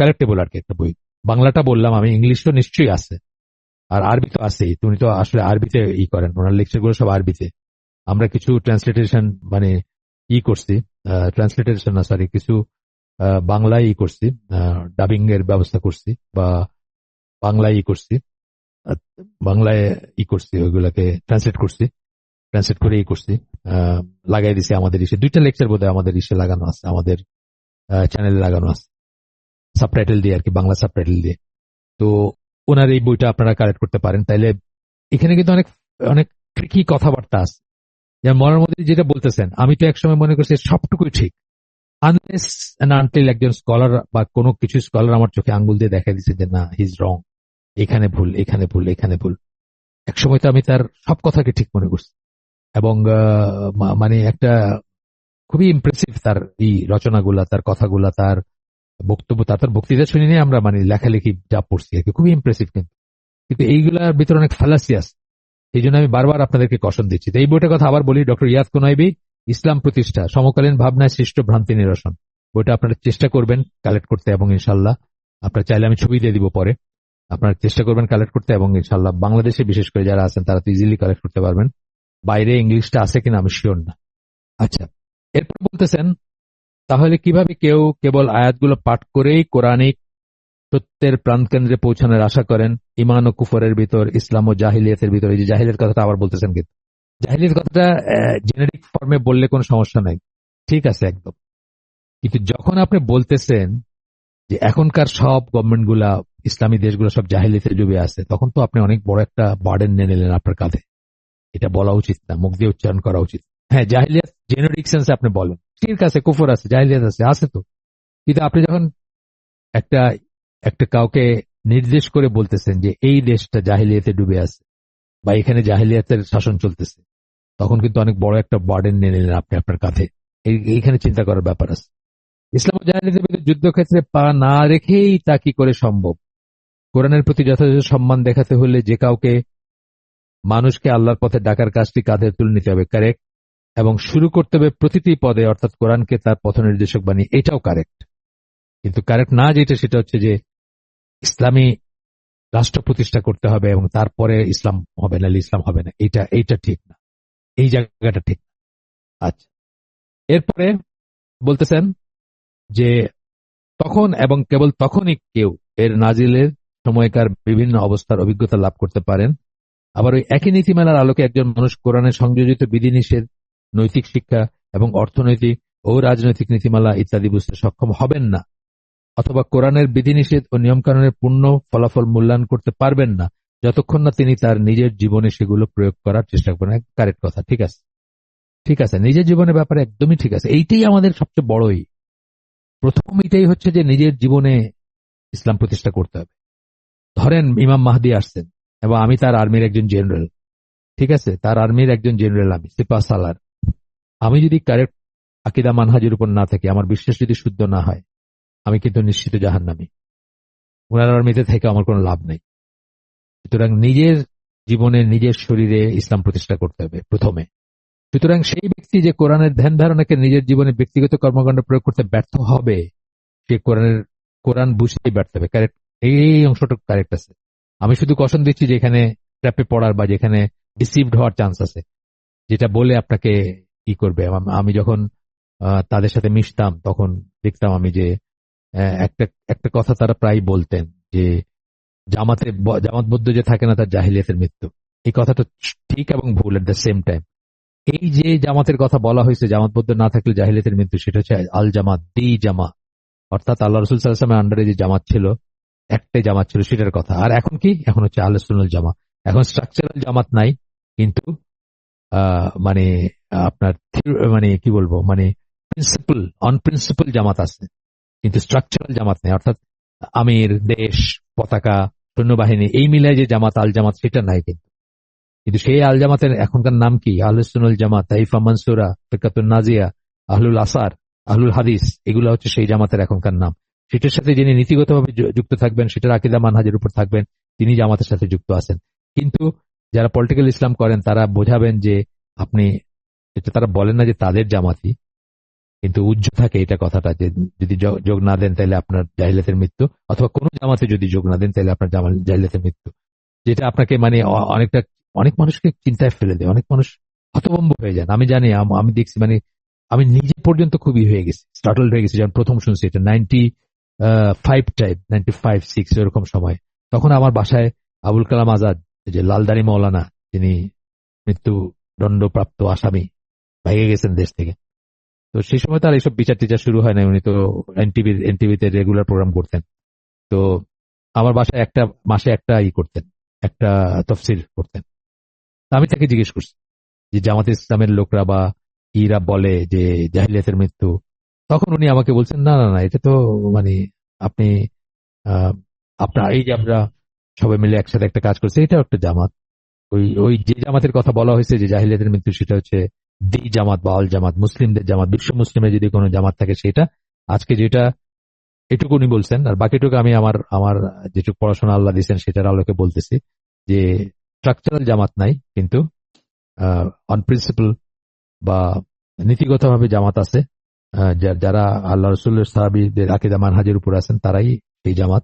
কালেক্টেবল আর কি একটা বই। বাংলাটা বললাম আমি, ইংলিশও নিশ্চয়ই আছে, আর আরবি তো আছেই। তুমি তো আসলে আরবিতে করেন, ওনার লেকচার গুলো সব আরবিতে। আমরা কিছু ট্রান্সলেটেশন মানে করছি, ট্রান্সলেটেশন না সরি, কিছু বাংলায় করছি, ডাবিং এর ব্যবস্থা করছি বা বাংলায় করছি। বাংলায় করছি, ওইগুলাকে ট্রান্সলেট করে করছি, লাগাই দিছি আমাদের ইসে। 2টা লেকচার বোধহয় আমাদের ইসে লাগানো আছে, আমাদের চ্যানেলে লাগানো আছে, সাবটাইটেল দিয়ে আর কি, বাংলা সাবটাইটেল দিয়ে। তো ওনার এই বইটা আপনারা কালেক্ট করতে পারেন। তাইলে এখানে কিন্তু অনেক অনেক ট্রিকি কথাবার্তা আছে। যেমন মনের মধ্যে যেটা বলতেছেন, আমি তো একসময় মনে করছি সবটুকুই ঠিক, আনলেস এন্ড আনটিল একজন স্কলার বা কোনো কিছু স্কলার আমার চোখে আঙ্গুল দিয়ে দেখা দিচ্ছে যে না, হি ইজ রং, এখানে ভুল, এখানে ভুল, এখানে ভুল। একসময় তো আমি তার সব কথাকে ঠিক মনে করছি, এবং মানে একটা খুবই ইমপ্রেসিভ তার এই রচনাগুলা, তার কথাগুলা, তার বক্তব্য, তার বক্তৃতা শুনে নিয়ে আমরা মানে লেখালেখি যা পড়ছি আর কি, খুবই ইমপ্রেসিভ। কিন্তু কিন্তু এইগুলার ভিতরে অনেক ফালাসি আছে, এই জন্য আমি বারবার আপনাদেরকে কষণ দিচ্ছি। তো এই বইটার কথা আবার বলি, ডক্টর ইয়াদ কোনাইবি, ইসলাম প্রতিষ্ঠা, সমকালীন ভাবনায় সৃষ্ট ভ্রান্তি নিরসন। বইটা আপনারা চেষ্টা করবেন কালেক্ট করতে, এবং ইনশাল্লাহ আপনারা চাইলে আমি ছবি দিয়ে দিব পরে, আপনারা চেষ্টা করবেন কালেক্ট করতে, এবং ইনশাল্লাহ বাংলাদেশে বিশেষ করে যারা আছেন তারা তো ইজিলি কালেক্ট করতে পারবেন। বাইরে ইংলিশটা আছে কিনা আমি শিওর না। আচ্ছা, এরপর বলতেছেন, তাহলে কিভাবে কেউ কেবল আয়াতগুলো পাঠ করেই কোরআনিক সত্যের প্রাণকেন্দ্রে পৌঁছানোর আশা করেন, ইমান ও কুফরের ভিতর, ইসলাম ও জাহিলিয়াতের ভিতর। এই যে জাহিলিয়াত কথাটা আবার বলতেছেন, কিন্তু জাহিলিয়াত কথাটা জেনেরিক ফর্মে বললে কোনো সমস্যা নাই, ঠিক আছে একদম। কিন্তু যখন আপনি বলতেছেন যে এখনকার সব গভর্নমেন্ট গুলা, ইসলামী দেশগুলো সব জাহিলিয়াতে ডুবে আছে, তখন তো আপনি অনেক বড় একটা বার্ডেন নিয়ে নিলেন আপনার কাঁধে। এটা বলা উচিত না, মুখ দিয়ে উচ্চারণ করা উচিত। হ্যাঁ, জাহিলিয়াত জেনেরিক সেন্সে আপনি বলেন, ঠিক আছে, কুফর আছে, জাহিলিয়াত আছে তো। কিন্তু আপনি যখন একটা একটা কাউকে নির্দেশ করে বলতেছেন যে এই দেশটা জাহিলিয়াতে ডুবে আছে বা এখানে জাহিলিয়াতের শাসন চলতেছে, তখন কিন্তু অনেক বড় একটা বার্ডেন নিয়ে নিলেন আপনি আপনার কাঁধে। এইখানে চিন্তা করার ব্যাপার আছে। ইসলাম ও জাহিলিয়াতের বিরুদ্ধে যুদ্ধক্ষেত্রে পা না রেখেই তা কি করে সম্ভব? কোরআনের প্রতি যথাযথ সম্মান দেখাতে হলে যে কাউকে মানুষকে আল্লাহর পথে ডাকার কাজটি কাঁধে তুলে নিতে হবে, কারেক্ট, এবং শুরু করতে হবে প্রতিটি পদে, অর্থাৎ কোরআনকে তার পথ নির্দেশক বানিয়ে, এটাও কারেক্ট। কিন্তু কারেক্ট না যেটা, সেটা হচ্ছে যে ইসলামী রাষ্ট্র প্রতিষ্ঠা করতে হবে এবং তারপরে ইসলাম হবে না, ইসলাম হবে না, এইটা ঠিক না, এই জায়গাটা ঠিক না। আচ্ছা, এরপরে বলতেছেন যে তখন এবং কেবল তখনই কেউ এর নাজিলের সময়কার বিভিন্ন অবস্থার অভিজ্ঞতা লাভ করতে পারেন। আবার ওই একই নীতিমালার আলোকে একজন মানুষ কোরআনের সংযোজিত বিধিনিষেধ, নৈতিক শিক্ষা এবং অর্থনৈতিক ও রাজনৈতিক নীতিমালা ইত্যাদি বুঝতে সক্ষম হবেন না, অথবা কোরআনের বিধিনিষেধ ও নিয়মকানুনের পূর্ণ ফলাফল মূল্যায়ন করতে পারবেন না যতক্ষণ না তিনি তার নিজের জীবনে সেগুলো প্রয়োগ করার চেষ্টা করেন। কারেক্ট কথা, ঠিক আছে, ঠিক আছে, নিজের জীবনের ব্যাপারে একদমই ঠিক আছে। এইটাই আমাদের সবচেয়ে বড়ই প্রথম, এটাই হচ্ছে যে নিজের জীবনে ইসলাম প্রতিষ্ঠা করতে হবে। ধরেন ইমাম মাহদি আসছেন এবং আমি তার আর্মির একজন জেনারেল, ঠিক আছে, তার আর্মির একজন জেনারেল, আমি সিপাহ সালার। আমি যদি কারেক্ট আকিদা মানহাজের উপর না থাকি, আমার বিশ্বাস যদি শুদ্ধ না হয়, আমি কিন্তু নিশ্চিত জাহান্নামী। ওনার আর্মিতে থেকে আমার কোনো লাভ নেই। সুতরাং নিজের জীবনে, নিজের শরীরে ইসলাম প্রতিষ্ঠা করতে হবে প্রথমে। সুতরাং সেই ব্যক্তি যে কোরআনের ধ্যান ধারণাকে নিজের জীবনে ব্যক্তিগত কর্মকাণ্ড প্রয়োগ করতে ব্যর্থ হবে, সে কোরআন বুঝতেই ব্যর্থ হবে। কারেক্ট, এই অংশটা কারেক্ট আছে। আমি শুধু কসম দিচ্ছি যে এখানে ট্র্যাপে পড়ার বা যেখানে ডিসিভড হওয়ার চান্স আছে, যেটা বলে আপনাকে কি করবে। আমি যখন তাদের সাথে মিশতাম তখন দেখতাম আমি যে একটা একটা কথা তারা প্রায় বলতেন যে জামাতবদ্ধ যে থাকে না তার জাহিলিয়াতের মৃত্যু। এই কথাটা ঠিক এবং ভুল এট দ্য সেম টাইম। এই যে জামাতের কথা বলা হয়েছে, জামাতবদ্ধ না থাকলে জাহিলিয়াতের মৃত্যু, সেটা হচ্ছে আল জামাত, দি জামা, অর্থাৎ আল্লাহ রসুল সাল্লাল্লাহু আলাইহি ওয়াসাল্লামের আন্ডারে যে জামাত ছিল, একটাই জামাত ছিল, সেটার কথা। আর এখন কি? এখন হচ্ছে আহলে সুন্নাল জামা। এখন স্ট্রাকচারাল জামাত নাই, কিন্তু মানে আপনার মানে কি বলবো, মানে প্রিন্সিপল জামাত আছে, কিন্তু স্ট্রাকচারাল জামাত নেই। অর্থাৎ আমির, দেশ, পতাকা, সৈন্যবাহিনী, এই মিলায় যে জামাত, আল জামাত, সেটা নাই। কিন্তু সেই আল জামাতের এখনকার নাম কি? আহলুস সুন্নাল জামাত, তাইফা মানসুরা, ফিরকাতুন নাজিয়া, আহলুল আসার, আহলুল হাদিস, এগুলো হচ্ছে সেই জামাতের এখনকার নাম। সেটার সাথে যিনি নীতিগতভাবে যুক্ত থাকবেন, সেটার আকীদা মানহাজের উপর থাকবেন, তিনি জামাতের সাথে যুক্ত আছেন। কিন্তু যারা পলিটিক্যাল ইসলাম করেন তারা বোঝাবেন যে আপনি, এটা তারা বলেন না যে তাদের জামাতি, কিন্তু উজ্জ্ব থাকে এটা কথাটা, যে যদি যোগ না দেন তাহলে আপনার জাহিলিয়াতের মৃত্যু, অথবা কোন জামাতে যদি যোগ না দেন তাহলে আপনার জাহিলিয়াতের মৃত্যু। যেটা আপনাকে মানে অনেক মানুষকে চিন্তায় ফেলে দেয়, অনেক মানুষ হতভম্ব হয়ে যান। আমি জানি, আমি দেখছি, মানে আমি নিজে পর্যন্ত খুবই হয়ে গেছি, স্টার্টলড হয়ে গেছি যখন প্রথম শুনছি এটা 95 টাইপ, 95-6 এরকম সময়। তখন আমার বাসায় আবুল কালাম আজাদ, এই যে লালদারি মৌলানা, যিনি মৃত্যুদণ্ডপ্রাপ্ত আসামি, ভেগে গেছেন দেশ থেকে। তো সেই সময় তো আর এইসব বিচার টিচার শুরু হয় না, উনি তো এনটিভিতে রেগুলার প্রোগ্রাম করতেন। তো আমার বাসায় একটা মাসে একটা করতেন, একটা তফসির করতেন। তা আমি তাকে জিজ্ঞেস করছি যে জামাতে ইসলামের লোকরা বা ইরা বলে যে জাহিলিয়াতের মৃত্যু, তখন উনি আমাকে বলছেন না না না, এটা তো মানে আপনি আহ, আপনার এই যে আমরা সবাই মিলে একসাথে একটা কাজ করছি, এটাও একটা জামাত। ওই ওই যে জামাতের কথা বলা হয়েছে যে জাহিলিয়াতের মৃত্যু, সেটা হচ্ছে দি জামাত বা আল জামাত, মুসলিমদের জামাত, বিশ্ব মুসলিমের যদি কোনো জামাত থাকে সেটা। আজকে যেটা এটুকু উনি বলছেন, আর বাকিটুকু আমি আমার আমার যেটুকু পড়াশোনা আল্লাহ দিয়েছেন সেটার আলোকে বলতেছি যে স্ট্রাকচারাল জামাত নাই, কিন্তু অন প্রিন্সিপাল বা নীতিগতভাবে জামাত আছে। যারা আল্লাহ রসুলের সাহাবীদের আকীদা মানহাজের উপর আছেন তারাই এই জামাত।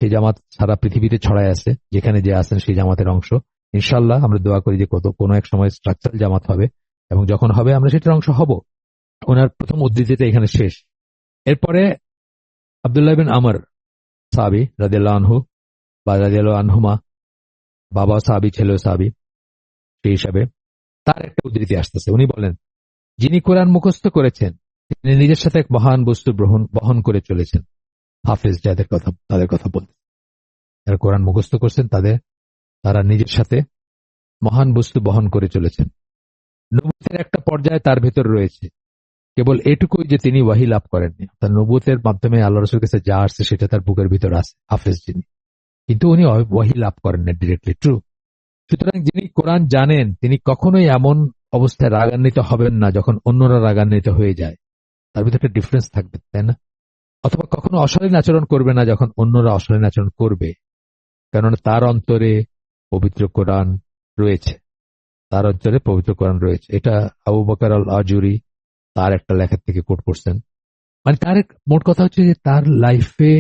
সেই জামাত সারা পৃথিবীতে ছড়ায় আছে, যেখানে যে আছেন সেই জামাতের অংশ। ইনশাল্লাহ আমরা দোয়া করি যে কোনো এক সময় স্ট্রাকচারাল জামাত হবে, এবং যখন হবে আমরা সেটার অংশ হব। ওনার প্রথম উদ্ধৃতিতে এখানে শেষ। এরপরে আব্দুল্লাহ বিন আমর সাহাবী রাদিয়াল্লাহু আনহু বা রাদিয়াল্লাহু আনহুমা, বাবা সাহাবী ছেলেও সাহাবী, সেই হিসাবে তার একটা উদ্ধৃতি আসতেছে। উনি বলেন, যিনি কোরআন মুখস্থ করেছেন তিনি নিজের সাথে এক মহান বস্তু বহন করে চলেছেন। হাফেজ যাদের কথা, তাদের কথা বলতে, যারা কোরআন মুখস্থ করছেন তারা নিজের সাথে মহান বস্তু বহন করে চলেছেন। নবুয়তের একটা পর্যায়ে তার ভেতর রয়েছে, কেবল এটুকুই যে তিনি ওয়াহি লাভ করেননি। তার নবুয়তের মাধ্যমে আল্লাহ রসুলের কাছে যা আসছে সেটা তার বুকের ভিতর আছে, হাফেজ যিনি, কিন্তু উনি ওয়াহি লাভ করেন না ডিরেক্টলি। ট্রু। সুতরাং যিনি কোরআন জানেন তিনি কখনোই এমন অবস্থায় রাগান্বিত হবেন না যখন অন্যরা রাগান্বিত হয়ে যায়। তার ভিতরে একটা ডিফারেন্স থাকবে, তাই না? অথবা কখনো অশালীন আচরণ করবে না যখন অন্যরা অশালীন আচরণ করবে, কেননা তার অন্তরে পবিত্র কোরআন রয়েছে। তার অন্তরে পবিত্র কোরআন রয়েছে। এটা আবু বকর আল আজুরি তার একটা লেখা থেকে কোট করছেন। মানে তার মোট কথা হচ্ছে যে তার লাইফে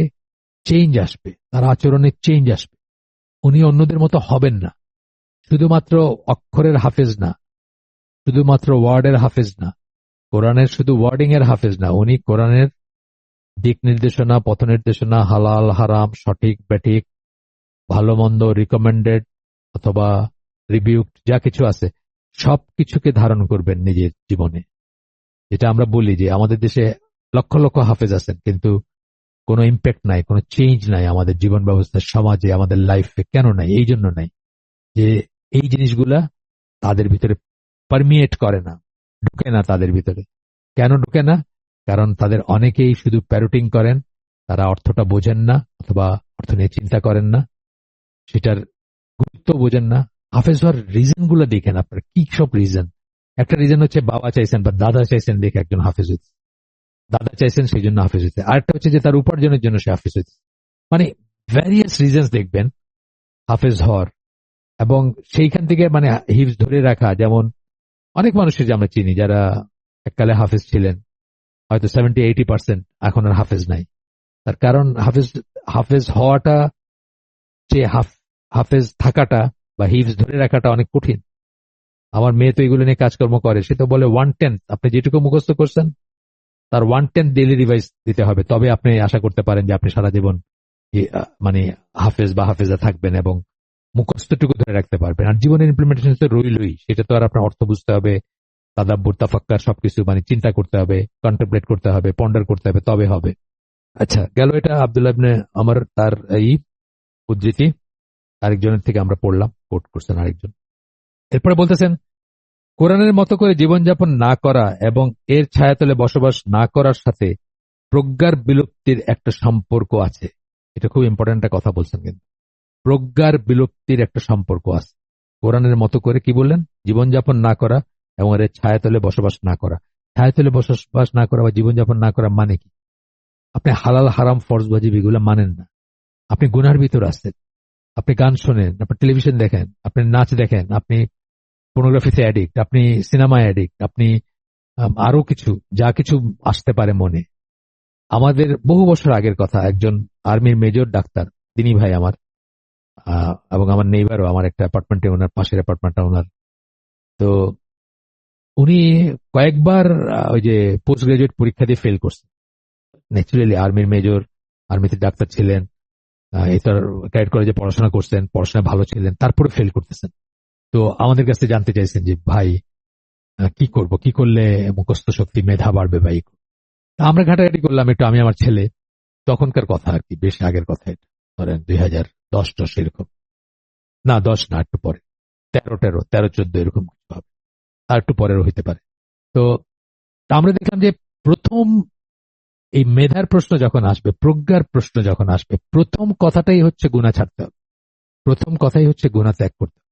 চেঞ্জ আসবে, তার আচরণে চেঞ্জ আসবে। উনি অন্যদের মতো হবেন না। শুধুমাত্র অক্ষরের হাফেজ না, শুধুমাত্র ওয়ার্ডের হাফেজ না, কোরআনের শুধু ওয়ার্ডিং এর হাফেজ না, উনি কোরআনের দিক নির্দেশনা, পথ নির্দেশনা, হালাল হারাম, সঠিক ব্যাঠিক, ভালো মন্দ, রিকমেন্ডেড অথবা রিভিউড, যা কিছু আছে সবকিছুকে ধারণ করবেন নিজের জীবনে। যেটা আমরা বলি যে আমাদের দেশে লক্ষ লক্ষ হাফেজ আছেন, কিন্তু কোনো ইম্প্যাক্ট নাই, কোনো চেঞ্জ নাই আমাদের জীবন ব্যবস্থা, সমাজে, আমাদের লাইফে। কেন নাই? এই জন্য নাই যে এই জিনিসগুলা তাদের ভিতরে পারমিয়েট করে না, ঢুকে না তাদের ভিতরে। কেন ঢুকে না? কারণ তাদের অনেকেই শুধু প্যারোটিং করেন, তারা অর্থটা বোঝেন না অথবা অর্থ নিয়ে চিন্তা করেন না, সেটার গুরুত্ব বোঝেন না। হাফেজ হওয়ার রিজন গুলো দেখেন আপনার, কি সব রিজন। একটা রিজন হচ্ছে বাবা চাইছেন বা দাদা চাইছেন দেখে একজন হাফেজ হয়েছে, দাদা চাইছেন সেই জন্য হাফেজ হয়েছে। আরেকটা হচ্ছে যে তার উপার্জনের জন্য সে হাফেজ হয়েছে। মানে ভ্যারিয়াস রিজনস দেখবেন হাফেজ হওয়ার। এবং সেইখান থেকে মানে হিফজ ধরে রাখা, যেমন অনেক মানুষের যে আমরা চিনি যারা এককালে হাফেজ ছিলেন, হয়তো 70-80% এখন আর হাফেজ নাই। তার কারণ হাফেজ হাফেজ হওয়াটা, যে হাফেজ থাকাটা বা হিফজ ধরে রাখাটা অনেক কঠিন। আমার মেয়ে তো এগুলো নিয়ে কাজকর্ম করে, সে তো বলে 1/10 আপনি যেটুকু মুখস্থ করছেন তার 1/10 ডেইলি রিভাইজ দিতে হবে, তবে আপনি আশা করতে পারেন যে আপনি সারা জীবন মানে হাফেজ বা হাফেজা থাকবেন এবং মুখস্থটুকু ধরে রাখতে পারবেন। আর জীবনের ইমপ্লিমেন্টেশন তো রইলই, সেটা তো আর আপনার অর্থ বুঝতে হবে, তাদাব্বুর তাফাক্কার সবকিছু মানে চিন্তা করতে হবে, কন্টেমপ্লেট করতে হবে, পন্ডার করতে হবে, তবে হবে। আচ্ছা, গেল এটা আব্দুল্লাহ ইবনে আমর তার এই উদ্ধৃতি। আরেকজনের থেকে আমরা পড়লাম, কোট করছেন আরেকজন। এরপরে বলতেছেন, কোরআনের মতো করে জীবনযাপন না করা এবং এর ছায়াতলে বসবাস না করার সাথে প্রজ্ঞার বিলুপ্তির একটা সম্পর্ক আছে। এটা খুব ইম্পর্টেন্ট একটা কথা বলছেন, কিন্তু প্রজ্ঞার বিলুপ্তির একটা সম্পর্ক আছে। কোরআনের মতো করে কি বললেন? জীবনযাপন না করা এবং এর ছায়াতলে বসবাস না করা। ছায়াতলে বসবাস না করা বা জীবনযাপন না করা মানে কি? আপনি হালাল হারাম ফরজ ওয়াজিব এগুলো মানেন না, আপনি গুনার ভিতর আছেন, আপনি গান শোনেন, আপনি টেলিভিশন দেখেন, আপনি নাচ দেখেন, আপনি পর্নোগ্রাফিতে অ্যাডিক্ট, আপনি সিনেমায় অ্যাডিক্ট, আপনি আরো কিছু যা কিছু আসতে পারে মনে। আমাদের বহু বছর আগের কথা, একজন আর্মির মেজর ডাক্তার, তিনি ভাই আমার, এবং আমার নেইবারও, আমার একটা অ্যাপার্টমেন্টে, ওনার পাশের অ্যাপার্টমেন্টটা ওনার। তো উনি কয়েকবার ওই যে পোস্ট গ্রাজুয়েট পরীক্ষা দিয়ে ফেল করছেন। ন্যাচুরালি আর্মির মেজর, আর্মিতে ডাক্তার ছিলেন, এটার ক্যাডেট কলেজে পড়াশোনা করছেন, পড়াশোনায় ভালো ছিলেন, তারপরে ফেল করতেছেন। তো আমাদের কাছে জানতে চাইছেন যে ভাই কি করব, কি করলে মুখস্থ শক্তি মেধা বাড়বে ভাই। আমরা ঘাটাঘাটি করলাম একটু, আমি আমার ছেলে, তখনকার কথা আর কি, বেশ আগের কথা এটা, ধরেন 2010 এরকম, না 10 না, একটু পরে, 13 14 এরকম কিছু হবে, আর একটু পরেরও হইতে পারে। তো আমরা দেখলাম যে প্রথম এই মেধার প্রশ্ন যখন আসবে, প্রজ্ঞার প্রশ্ন যখন আসবে, প্রথম কথাটাই হচ্ছে গুণা ছাড়তে হবে, প্রথম কথাই হচ্ছে গুণা ত্যাগ করতে হবে।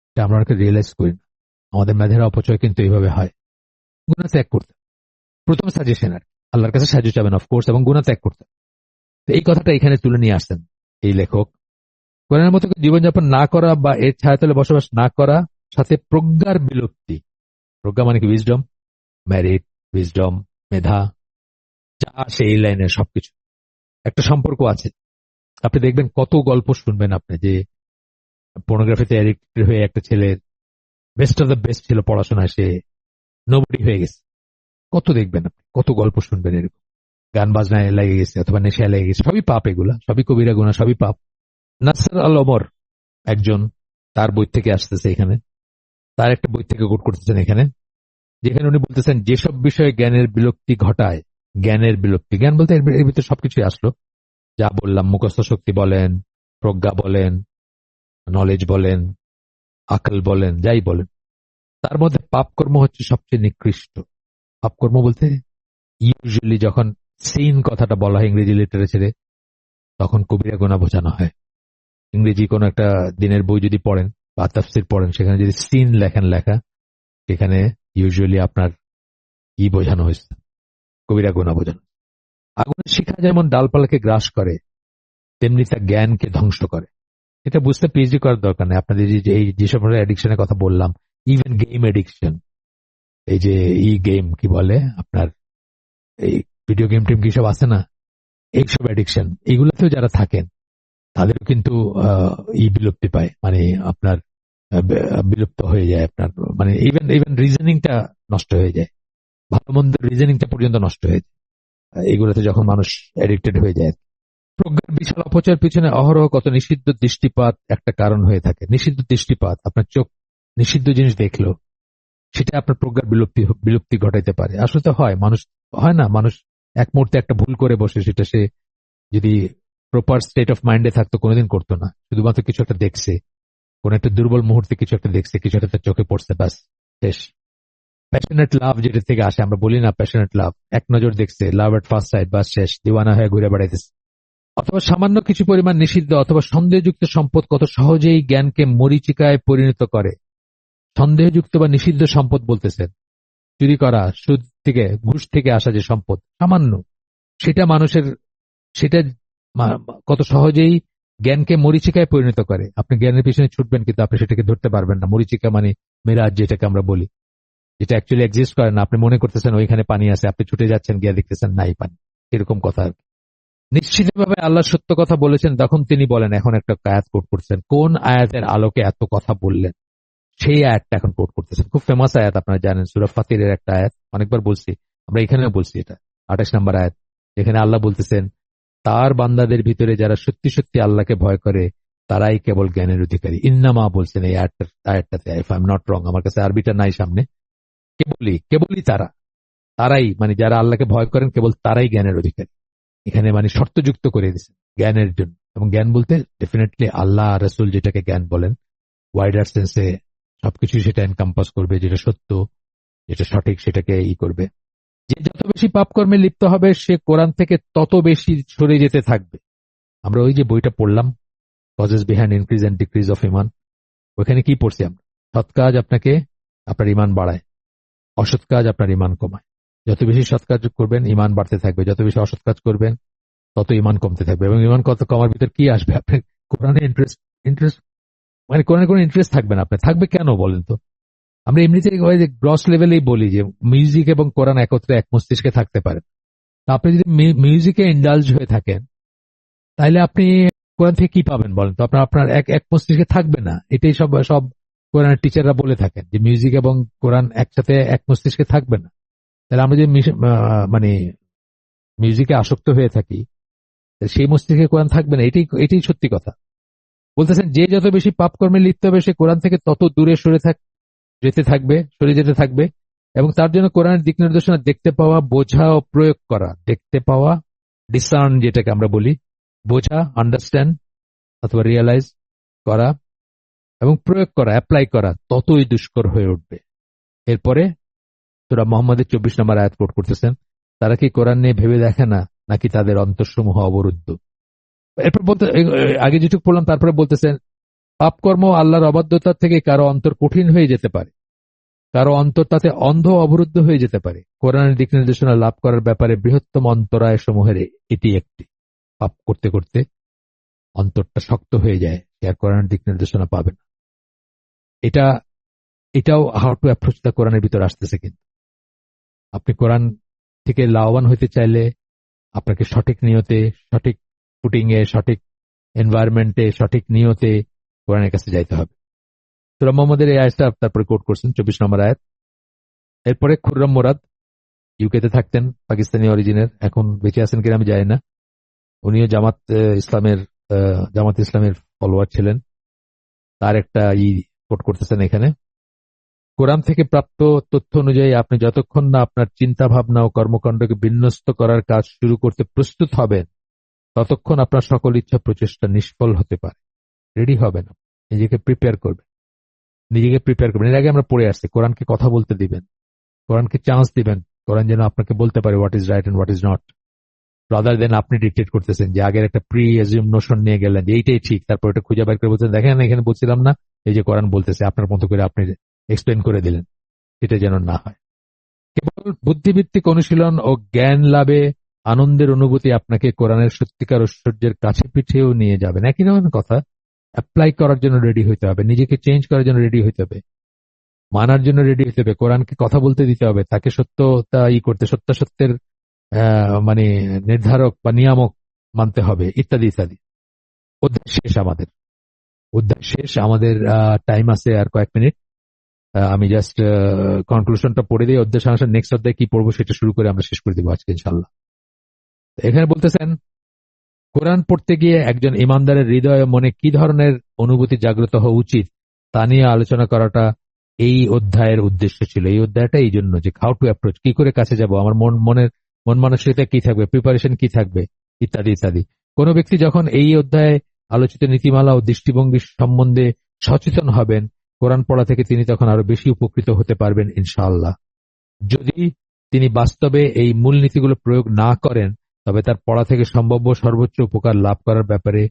এটা আমরা অনেকে রিয়েলাইজ করি না। আমাদের মেধার অপচয় কিন্তু এইভাবে হয়। গুণা ত্যাগ করতে হবে। প্রথম সাজেশন আর কি। আল্লাহর কাছে সাহায্য চাবেন অফকোর্স, এবং গুণা ত্যাগ করতে হবে। তো এই কথাটা এখানে তুলে নিয়ে আসছেন এই লেখক। কোরআনের মতো জীবনযাপন না করা বা এর ছায়াতলে বসবাস না করা, সাথে প্রজ্ঞার বিলুপ্তি। প্রজ্ঞা মানে কি? উইজডম, ম্যারিট, উইজডম, মেধা, যা আসে এই লাইনের সবকিছু একটা সম্পর্ক আছে। আপনি দেখবেন কত গল্প শুনবেন আপনি, যে পর্নোগ্রাফিতে অ্যাডিক্টেড হয়ে একটা ছেলের বেস্ট অফ দ্য বেস্ট ছিল পড়াশোনায়, সে নোবডি হয়ে গেছে। কত দেখবেন আপনি, কত গল্প শুনবেন এরকম। গান বাজনায় লেগে গেছে অথবা নেশায় লেগে গেছে, সবই পাপ, এগুলা সবই কবিরা গুনাহ, সবই পাপ। নাসর আল ওমর একজন, তার বই থেকে আসতেছে এখানে, তার একটা বই থেকে কোট করতেছেন এখানে, যেখানে উনি বলতেছেন যেসব বিষয়ে জ্ঞানের বিলুপ্তি ঘটায়, জ্ঞানের বিলুপ্তি, জ্ঞান বলতে এর ভিতরে সবকিছুই আসলো, যা বললাম, মুখস্থ শক্তি বলেন, প্রজ্ঞা বলেন, নলেজ বলেন, আকল বলেন, যাই বলেন, তার মধ্যে পাপকর্ম হচ্ছে সবচেয়ে নিকৃষ্ট। পাপকর্ম বলতে ইউজুয়ালি যখন সিন কথাটা বলা হয় ইংরেজি লিটারেচারে, তখন কবিরা গুনাহ বোঝানো হয়। ইংরেজি কোন একটা দিনের বই যদি পড়েন বা তাফসির পড়েন, সেখানে যদি সিন লেখেন লেখা, সেখানে ইউজুয়ালি আপনার কি বোঝানো হয়েছে? কবিরা গুনাহ বোঝানো। আগুনের শিখা যেমন ডালপালাকে গ্রাস করে, তেমনি তা জ্ঞানকে ধ্বংস করে। এটা বুঝতে পিএইচডি করার দরকার নেই। আপনাদের এই যেসব অ্যাডিকশনের কথা বললাম, ইভেন গেম এডিকশন, এই যে গেম কি বলে আপনার, এই ভিডিও গেম টিম কি সব আছে না, এইসব অ্যাডিকশন, এগুলোতেও যারা থাকেন তাদেরও কিন্তু বিলুপ্তি পায়, মানে আপনার বিলুপ্ত হয়ে যায় আপনার, মানে ইভেন ইভেন রিজনিংটা নষ্ট হয়ে যায়, ভালো মন্দের রিজনিংটা পর্যন্ত নষ্ট হয়ে যায় এগুলোতে যখন মানুষ অ্যাডিক্টেড হয়ে যায়। প্রজ্ঞার বিশাল অপচয়ের পিছনে অহরহ কত নিষিদ্ধ দৃষ্টিপাত একটা কারণ হয়ে থাকে। নিষিদ্ধ দৃষ্টিপাত, আপনার চোখ নিষিদ্ধ জিনিস দেখলো, সেটা আপনার প্রজ্ঞার বিলুপ্তি বিলুপ্তি ঘটাইতে পারে। আসলে তো হয়, মানুষ হয় না, মানুষ এক মুহূর্তে একটা ভুল করে বসে, সেটা সে যদি প্রপার স্টেট অফ মাইন্ডে থাকতো কোনোদিন করতো না। শুধুমাত্র কিছু একটা দেখছে, কোন একটা দুর্বল মুহূর্তে কিছু একটা দেখছে, কিছু একটা তার চোখে পড়ছে, ব্যাস শেষ। প্যাশনেট লাভ যেটা থেকে আসে, আমরা বলি না প্যাশনেট লাভ, এক নজর দেখছে, লাভ এট ফার্স্ট সাইট, বাস শেষ, দিওয়ানা হয়ে ঘুরে বেড়াইতেছে। অথবা সামান্য কিছু পরিমাণ নিষিদ্ধ অথবা সন্দেহযুক্ত সম্পদ কত সহজেই জ্ঞানকে মরীচিকায় পরিণত করে। সন্দেহযুক্ত বা নিষিদ্ধ সম্পদ বলতেছেন চুরি করা, সুদ থেকে, ঘুষ থেকে আসা যে সম্পদ সামান্য, সেটা মানুষের, সেটা কত সহজেই জ্ঞানকে মরীচিকায় পরিণত করে। আপনি জ্ঞানের পিছনে ছুটবেন, কিন্তু আপনি সেটাকে ধরতে পারবেন না। মরীচিকা মানে মিরাজ, যেটাকে আমরা বলি, যেটা অ্যাকচুয়ালি এক্সিস্ট করে না। আপনি মনে করতেছেন ওইখানে পানি আছে, আপনি ছুটে যাচ্ছেন, গিয়ে দেখতেছেন নাই পানি, এরকম কথা আর কি। নিশ্চিতভাবে আল্লাহ সত্য কথা বলেছেন, তখন তিনি বলেন, এখন একটা আয়াত কোট করছেন, কোন আয়াতের আলোকে এত কথা বললেন, সেই আয়াতটা এখন কোট করতেছেন। খুব ফেমাস আয়াত, আপনারা জানেন, সূরা ফাতিরের একটা আয়াত, অনেকবার বলছি আমরা, এখানেও বলছি, এটা 28 নম্বর আয়াত, এখানে আল্লাহ বলতেছেন, তার বান্দাদের ভিতরে যারা সত্যি সত্যি আল্লাহকে ভয় করে, তারাই কেবল জ্ঞানের অধিকারী। ইন্নামা বলছেন এই আয়াতটাতে, if I am not wrong, আমার কাছে আরবিটা নাই সামনে, কেবলই তারা, তারাই মানে যারা আল্লাহকে ভয় করেন, কেবল তারাই জ্ঞানের অধিকারী। এখানে মানে শর্তযুক্ত করে দিয়েছেন জ্ঞানের জন্য। এবং জ্ঞান বলতে ডেফিনেটলি আল্লাহ রসুল যেটাকে জ্ঞান বলেন, ওয়াইডার সেন্সে সবকিছু সেটা এনকাম্পাস করবে, যেটা সত্য, যেটা সঠিক, সেটাকে করবে। যে যত বেশি পাপ কর্মে লিপ্ত হবে, সে কোরআন থেকে তত বেশি সরে যেতে থাকবে। আমরা ওই যে বইটা পড়লাম, causes behind increase and decrease of ইমান, ওখানে কি পড়ছি আমরা? সৎ কাজ আপনাকে, আপনার ইমান বাড়ায়, অসৎ কাজ আপনার ইমান কমায়। যত বেশি সৎ কাজ করবেন, ইমান বাড়তে থাকবে, যত বেশি অসৎ কাজ করবেন, তত ইমান কমতে থাকবে। এবং ইমান কত কমার ভিতর কি আসবে? আপনার কোরআনে ইন্টারেস্ট ইন্টারেস্ট মানে কোরআনে কোনো ইন্টারেস্ট থাকবে না আপনার। থাকবে কেন বলেন তো? আমরা এমনিতে গ্রস লেভেলেই বলি যে মিউজিক এবং কোরআন একত্রে এক মস্তিষ্কে থাকতে পারে। আপনি যদি মিউজিকে ইন্ডালজ হয়ে থাকেন, তাহলে আপনি কোরআন থেকে কি পাবেন বলেন তো? আপনার আপনার এক এক মস্তিষ্কে থাকবে না। এটাই সব সব কোরআনের টিচাররা বলে থাকেন, যে মিউজিক এবং কোরআন একসাথে এক মস্তিষ্কে থাকবে না। তাহলে আমরা যে মানে মিউজিকে আসক্ত হয়ে থাকি, সেই মস্তিষ্কে কোরআন থাকবে না, এটাই এটাই সত্যি কথা। বলতেছেন যে যত বেশি পাপ কর্মে লিপ্ত হবে সে কোরআন থেকে তত দূরে সরে যেতে থাকবে এবং তার জন্য কোরআনের দিক নির্দেশনা দেখতে পাওয়া, বোঝা ও প্রয়োগ করা, দেখতে পাওয়া, ডিসার্ন যেটাকে আমরা বলি, বোঝা, আন্ডারস্ট্যান্ড অথবা রিয়েলাইজ করা এবং প্রয়োগ করা, অ্যাপ্লাই করা ততই দুষ্কর হয়ে উঠবে। এরপরে সূরা মুহাম্মদের 24 নম্বর আয়াত কোট করতেছেন, তারা কি কোরআন নিয়ে ভেবে দেখে না নাকি তাদের অন্তরসমূহ অবরুদ্ধ। এরপর বলতে আগে যেটুকু পড়লাম তারপরে বলতেছেন, পাপকর্ম আল্লাহর অবাধ্যতা থেকে কারো অন্তর কঠিন হয়ে যেতে পারে, কারো অন্তর তাতে অন্ধ অবরুদ্ধ হয়ে যেতে পারে। কোরআনের দিক নির্দেশনা লাভ করার ব্যাপারে বৃহত্তম অন্তরায় সমূহের এটি একটি। পাপ করতে করতে অন্তরটা শক্ত হয়ে যায়, সে আর কোরআনের দিক নির্দেশনা পাবে না। এটাও হাউ টু অ্যাপ্রোচ দা কোরআনের ভিতর আসতেছে। কিন্তু আপনি কোরআন থেকে লাভবান হইতে চাইলে আপনাকে সঠিক নিয়তে, সঠিক ফুটিং এ, সঠিক এনভায়রনমেন্টে, সঠিক নিয়তে কোরআনের কাছে যাইতে হবে। সূরা মুহাম্মদের এই আয়াতটা তারপরে কোট করছেন 24 নম্বর আয়াত। এরপরে খুররম মুরাদ ইউকেতে থাকতেন, পাকিস্তানি অরিজিনের, এখন বেঁচে আছেন কিনা আমি জানি না। উনিও জামাত ইসলামের ফলোয়ার ছিলেন। তার একটা কোট করতেছেন এখানে, কোরআন থেকে প্রাপ্ত তথ্য অনুযায়ী আপনি যতক্ষণ না আপনার চিন্তা ভাবনা ও কর্মকাণ্ডকে বিন্যস্ত করার কাজ শুরু করতে প্রস্তুত হবেন ততক্ষণ আপনার সকল ইচ্ছা প্রচেষ্টা নিষ্ফল হতে পারে। রেডি হবেন, নিজেকে প্রিপেয়ার করবেন। এর আগে আমরা পড়ে আসছি, কোরআনকে কথা বলতে দিবেন, কোরআনকে চান্স দিবেন, কোরআন যেন আপনাকে বলতে পারে what is right and what is not, rather than আপনি ডিক্টেট করতেছেন যে আগের একটা প্রি অ্যাজিউম নোশন নিয়ে গেলেন যে এইটাই ঠিক, তারপর এটা খুঁজে বের করে বলছেন দেখেন এখানে বলছিলাম না, এই যে কোরআন বলতেছে, আপনার মতো করে আপনি এক্সপ্লেন করে দিলেন। এটা যেন না হয়। কেবল বুদ্ধিভিত্তিক অনুশীলন ও জ্ঞান লাভে আনন্দের অনুভূতি আপনাকে কোরআনের সত্যিকার ঐশ্বর্যের কাছে পিঠেও নিয়ে যাবেন। একই ধরনের কথা, অ্যাপ্লাই করার জন্য রেডি হইতে হবে, নিজেকে চেঞ্জ করার জন্য রেডি হইতে হবে, মানার জন্য রেডি হইতে হবে, কোরআনকে কথা বলতে দিতে হবে, তাকে সত্যতা করতে, সত্যাসত্যের মানে নির্ধারক বা নিয়ামক মানতে হবে, ইত্যাদি ইত্যাদি। অধ্যায় শেষ আমাদের টাইম আছে আর কয়েক মিনিট। আমি জাস্ট কনক্লুশনটা পড়ে দিই, অধ্যায় সাংসার নেক্সট অধ্যায় কি পড়বো সেটা শুরু করে আমরা শেষ করে দিব আজকে ইনশাল্লাহ। এখানে বলতেছেন, কোরআন পড়তে গিয়ে একজন ইমানদারের হৃদয়ে মনে কি ধরনের অনুভূতি জাগ্রত হওয়া উচিত তা নিয়ে আলোচনা করাটা এই অধ্যায়ের উদ্দেশ্য ছিল। এই অধ্যায়টা এই জন্য যে হাউ টু অ্যাপ্রোচ, কি করে কাছে যাব, আমার মন মানসিকতা কি থাকবে, প্রিপারেশন কি থাকবে, ইত্যাদি ইত্যাদি। কোন ব্যক্তি যখন এই অধ্যায়ে আলোচিত নীতিমালা ও দৃষ্টিভঙ্গি সম্বন্ধে সচেতন হবেন, কোরআন পড়া থেকে তিনি তখন আরো বেশি উপকৃত হতে পারবেন ইনশাআল্লাহ। যদি তিনি বাস্তবে এই মূলনীতিগুলো প্রয়োগ না করেন তবে তার পড়া থেকে সম্ভাব্য সর্বোচ্চ উপকার লাভ করার ব্যাপারে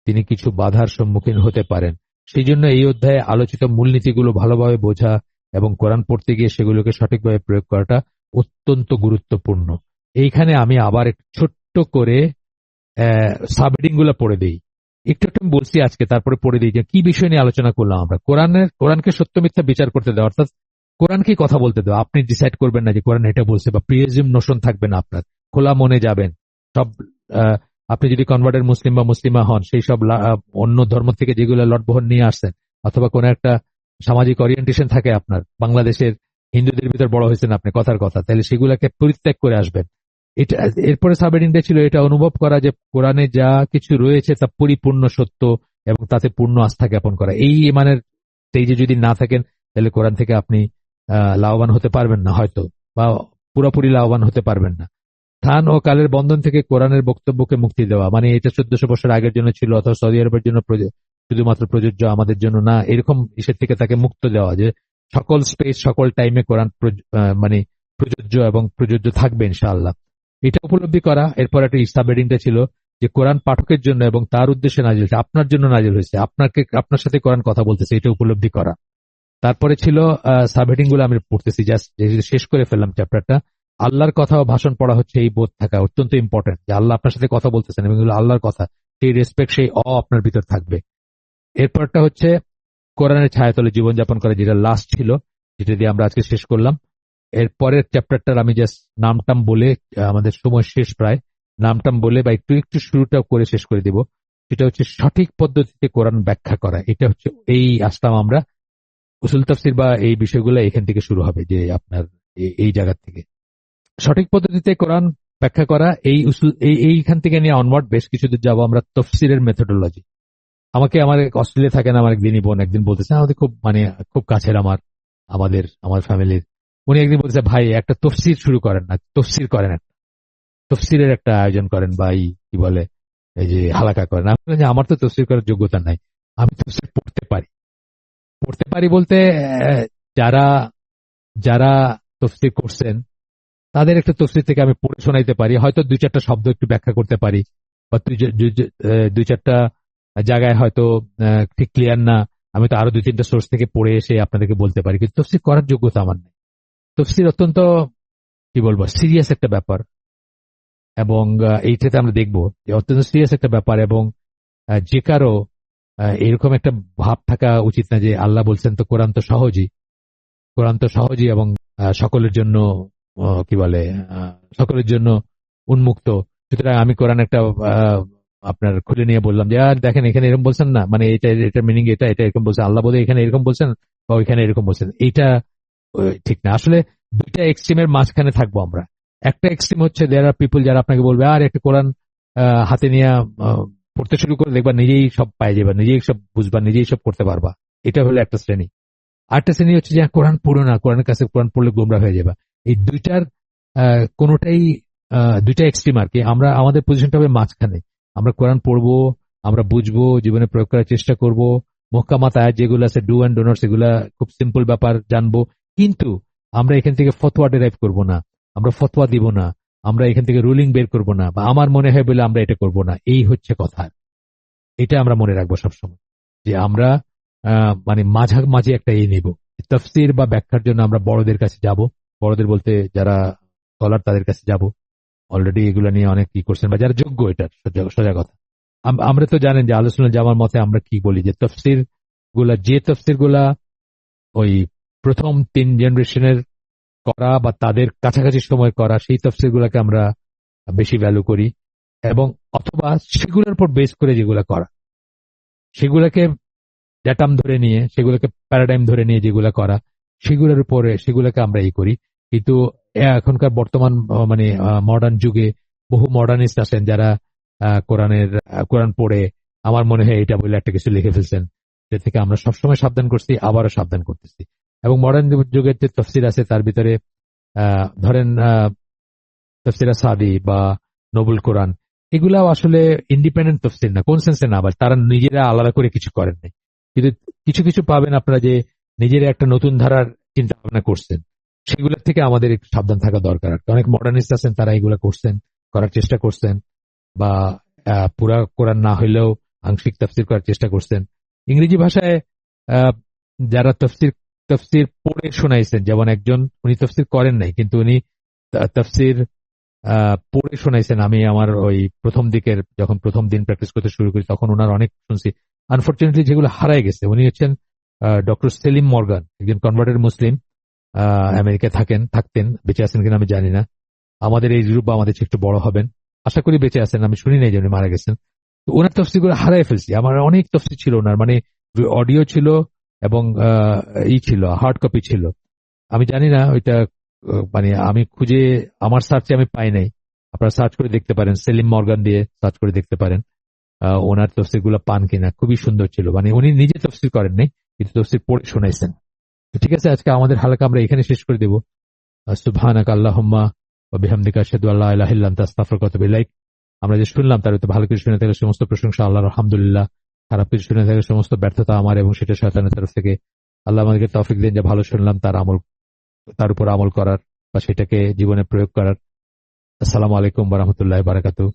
তিনি কিছু বাধার সম্মুখীন হতে পারেন। সেই জন্য এই অধ্যায়ে আলোচিত মূলনীতিগুলো ভালোভাবে বোঝা এবং কোরআন পড়তে গিয়ে সেগুলোকে সঠিকভাবে প্রয়োগ করাটা অত্যন্ত গুরুত্বপূর্ণ। এইখানে আমি আবার একটু ছোট্ট করে সাবহেডিং গুলো পড়ে দিই, একটু একটু বলছি আজকে, তারপরে পড়ে দিই যে কি বিষয় নিয়ে আলোচনা করলাম আমরা। কোরআনকে সত্য মিথ্যা বিচার করতে দেওয়া, অর্থাৎ কোরআনকে কথা বলতে দেওয়া। আপনি ডিসাইড করবেন না যে কোরআন এটা বলছে, বা প্রিএজিউম নোশন থাকবে না আপনার, খোলা মনে যাবেন। সব আপনি যদি কনভার্টেড মুসলিম বা মুসলিমা হন, সেই সব অন্য ধর্ম থেকে যেগুলো লটবহন নিয়ে আসছেন, অথবা কোন একটা সামাজিক ওরিয়েন্টেশন থাকে আপনার, বাংলাদেশের হিন্দুদের ভিতর বড় হয়েছেন আপনি, কথার কথা, তাহলে সেগুলাকে পরিত্যাগ করে আসবেন। এটা এরপরে সাবহেডিংটা ছিল এটা অনুভব করা যে কোরআনে যা কিছু রয়েছে তা পরিপূর্ণ সত্য এবং তাতে পূর্ণ আস্থা জ্ঞাপন করা। এই ইমানের স্টেজে যদি না থাকেন তাহলে কোরআন থেকে আপনি লাভবান হতে পারবেন না হয়তো, বা পুরোপুরি লাভবান হতে পারবেন না। স্থান ও কালের বন্ধন থেকে কোরআনের বক্তব্যকে মুক্তি দেওয়া, মানে এটা 1400 বছর আগের জন্য ছিল অথবা সৌদি আরবের জন্য শুধুমাত্র প্রযোজ্য, আমাদের জন্য না, এরকম ইসের থেকে তাকে মুক্ত দেওয়া যে সকল স্পেস সকল টাইমে কোরআন মানে প্রযোজ্য এবং প্রযোজ্য থাকবে ইনশাআল্লাহ, এটা উপলব্ধি করা। এরপর একটা সাবহেডিংটা ছিল যে কোরআন পাঠকের জন্য এবং তার উদ্দেশ্যে নাজিল হয়েছে, আপনার জন্য নাজিল হয়েছে, আপনার সাথে কোরআন কথা বলতেছে, এটা উপলব্ধি করা। তারপরে ছিল সাবহেডিং গুলো আমি পড়তেছি, জাস্ট শেষ করে ফেললাম চ্যাপ্টারটা। আল্লাহর কথা ও ভাষণ পড়া হচ্ছে এই বোধ থাকা অত্যন্ত ইম্পর্টেন্ট যে আল্লাহ আপনার সাথে কথা বলতেছেন এবং এগুলো আল্লাহর কথা, সেই রেসপেক্ট, সেই আপনার ভিতর থাকবে। এরপরটা হচ্ছে কোরআনের ছায়াতলে জীবনযাপন করা, যেটা লাস্ট ছিল, যেটা দিয়ে আমরা আজকে শেষ করলাম। এরপরের চ্যাপ্টারটার আমি জাস্ট নামটাম বলে, আমাদের সময় শেষ প্রায়, নামটাম বলে বা একটু একটু শুরুটাও করে শেষ করে দিব। সেটা হচ্ছে সঠিক পদ্ধতিতে কোরআন ব্যাখ্যা করা। এটা হচ্ছে এই আসলাম আমরা উসুল তাফসির বা এই বিষয়গুলো এখান থেকে শুরু হবে, যে আপনার এই জায়গা থেকে সঠিক পদ্ধতিতে কোরআন ব্যাখ্যা করা, এইখান থেকে নিয়ে অনওয়ার্ড বেশ কিছুদূর যাবো আমরা তফসিরের মেথোডোলজি। আমার অস্ট্রেলিয়া থাকেন আমার এক দিনই বোন একদিন বলতেছে, আমাদের খুব কাছের আমার ফ্যামিলির, উনি একদিন বলতেছে, ভাই একটা তফসির শুরু করেন না, তফসির করেন, একটা তফসিরের একটা আয়োজন করেন, বা কি বলে এই যে হালাকা করেন। আমি বললাম যে আমার তো তফসির করার যোগ্যতা নাই, আমি তফসির পড়তে পারি বলতে যারা যারা তফসির করছেন তাদের একটা তফসির থেকে আমি পড়ে শোনাইতে পারি, হয়তো দুই চারটা শব্দ একটু ব্যাখ্যা করতে পারি, বা দুই চারটা জায়গায় হয়তো ঠিক ক্লিয়ার না, আমি তো আরো দুই তিনটা সোর্স থেকে পড়ে এসে আপনাদেরকে বলতে পারি, কিন্তু তফসির করার যোগ্যতা আমার নেই। তফসির অত্যন্ত কি বলবো সিরিয়াস একটা ব্যাপার, এবং এইটাতে আমরা দেখবো যে অত্যন্ত সিরিয়াস একটা ব্যাপার, এবং যে কারো এরকম একটা ভাব থাকা উচিত না যে আল্লাহ বলছেন তো কোরআন তো সহজই এবং সকলের জন্য কি বলে সকলের জন্য উন্মুক্ত, সুতরাং আমি কোরআন একটা আপনার খুলে নিয়ে বললাম যে আর দেখেন এখানে এরকম বলছেন না, মানে এটা মিনিং এটা এরকম বলছেন, আল্লাহ বলে এখানে এরকম বলছেন বা ওইখানে এরকম বলছেন, এইটা ঠিক না। আসলে দুইটা এক্সট্রিমের মাঝখানে থাকবো আমরা। একটা এক্সট্রিম হচ্ছে দেয়ার আর পিপল যারা আপনাকে বলবে আর একটা কোরআন হাতে নিয়ে পড়তে শুরু করে দেখবা নিজেই সব পাই যাবা, নিজেই সব বুঝবা, নিজেই সব করতে পারবা, এটা হলো একটা শ্রেণী। আরেকটা শ্রেণী হচ্ছে যে কোরআন পড়ো না, কোরআনের কাছে কোরআন পড়লে গোমরা হয়ে যাবা। এই দুইটার কোনোটাই দুইটা এক্সট্রিম আর কি। আমরা আমাদের পজিশনটা হবে মাঝখানে। আমরা কোরআন পড়বো, আমরা বুঝবো, জীবনে প্রয়োগ করার চেষ্টা করব, মুহকামাত আয়াত যেগুলো আছে ডু অ্যান্ড ডোনার সেগুলা খুব সিম্পল ব্যাপার জানবো, কিন্তু আমরা এখান থেকে ফতোয়া ডেরাইভ করব না, আমরা ফতোয়া দিব না, আমরা এখান থেকে রুলিং বের করব না, বা আমার মনে হয় বলে আমরা এটা করব না। এই হচ্ছে কথা, এটা আমরা মনে রাখবো সবসময়, যে আমরা মানে মাঝামাঝি একটা নেব। তফসির বা ব্যাখ্যার জন্য আমরা বড়দের কাছে যাব, বড়দের বলতে যারা স্কলার তাদের কাছে যাব, অলরেডি এগুলো নিয়ে অনেক কি করছেন বা যারা যোগ্য, এটা সোজা কথা। আমরা তো জানেন যে আলোচনা যাওয়ার মতে আমরা কি বলি, যে তফসির গুলা ওই প্রথম 3 জেনারেশনের করা বা তাদের কাছাকাছি সময় করা, সেই তফসির গুলাকে আমরা বেশি ভ্যালু করি, এবং অথবা সেগুলোর উপর বেস করে যেগুলা করা, সেগুলোকে ড্যাটাম ধরে নিয়ে, সেগুলোকে প্যারাডাইম ধরে নিয়ে যেগুলা করা, সেগুলোর উপরে সেগুলোকে আমরা করি। কিন্তু এখনকার বর্তমান মানে মডার্ন যুগে বহু মডার্নিস্ট আছেন যারা কোরআন পড়ে আমার মনে হয় এটা বলে একটা কিছু লিখে ফেলছেন, যে থেকে আমরা সবসময় সাবধান করছি, আবারও সাবধান করতেছি। এবং মডার্ন যুগের যে তফসির আছে তার ভিতরে ধরেন তফসিরা সাদি বা নবুল কোরআন, এগুলাও আসলে ইন্ডিপেন্ডেন্ট তফসির না, কোন সেন্সে না, আবার তারা নিজেরা আলাদা করে কিছু করেন নাই, কিন্তু কিছু কিছু পাবেন আপনারা যে নিজেরা একটা নতুন ধারার চিন্তা ভাবনা করছেন, সেগুলোর থেকে আমাদের একটু সাবধান থাকা দরকার। অনেক মডার্নিস্ট আছেন তারা এগুলা করার চেষ্টা করছেন, বা পুরা কোরআন না হইলেও আংশিক তফসির করার চেষ্টা করছেন। ইংরেজি ভাষায় যারা তফসির পড়ে শোনাইছেন, যেমন একজন উনি তফসির করেন নাই কিন্তু উনি তফসির পড়ে শোনাইছেন। আমি আমার ওই যখন প্রথম দিন প্র্যাকটিস করতে শুরু করি তখন ওনার অনেক শুনছি, আনফরচুনেটলি যেগুলো হারায় গেছে। উনি হচ্ছেন ডক্টর সেলিম মর্গান, একজন কনভার্টেড মুসলিম, আমেরিকায় থাকতেন, বেঁচে আছেন কিনা আমি জানি না, আমাদের এই গ্রুপ বা আমাদের চেয়ে একটু বড় হবেন, আশা করি বেঁচে আছেন, আমি শুনি নাই যে উনি মারা গেছেন। তো ওনার তফসির গুলো হারাই ফেলছি, আমার অনেক তফসির ছিল ওনার, মানে অডিও ছিল এবং ছিল হার্ড কপি ছিল। আমি জানি না ওইটা মানে আমি খুঁজে আমার সার্চে আমি পাই নাই, আপনারা সার্চ করে দেখতে পারেন, সেলিম মর্গান দিয়ে সার্চ করে দেখতে পারেন ওনার তফসির গুলো পান কিনা। খুবই সুন্দর ছিল, মানে উনি নিজে তফসির করেন নাই কিন্তু তফসির পড়ে শোনাইছেন। তো ঠিক আছে, আজকে আমাদের হালকা আমরা এখানে শেষ করে দেবো। সুবহানাকা আল্লাহুম্মা ওয়া বিহামদিকা আশহাদু আল্লা ইলাহা ইল্লা আনতা আস্তাগফিরুকা ওয়া আতুবু ইলাইক। আমরা যে শুনলাম তার ভালো কিছু শুনে থাকলে সমস্ত প্রশংসা আল্লাহর, আলহামদুলিল্লাহ। খারাপ কিছু শুনে থাকলে সমস্ত ব্যর্থতা আমার এবং সেটা শয়তানের তরফ থেকে। আল্লাহ আমাদেরকে তৌফিক দিন যে ভালো শুনলাম তার উপর আমল করার বা সেটাকে জীবনে প্রয়োগ করার। আসসালামু আলাইকুম ওয়া রাহমাতুল্লাহি ওয়া বারাকাতুহু।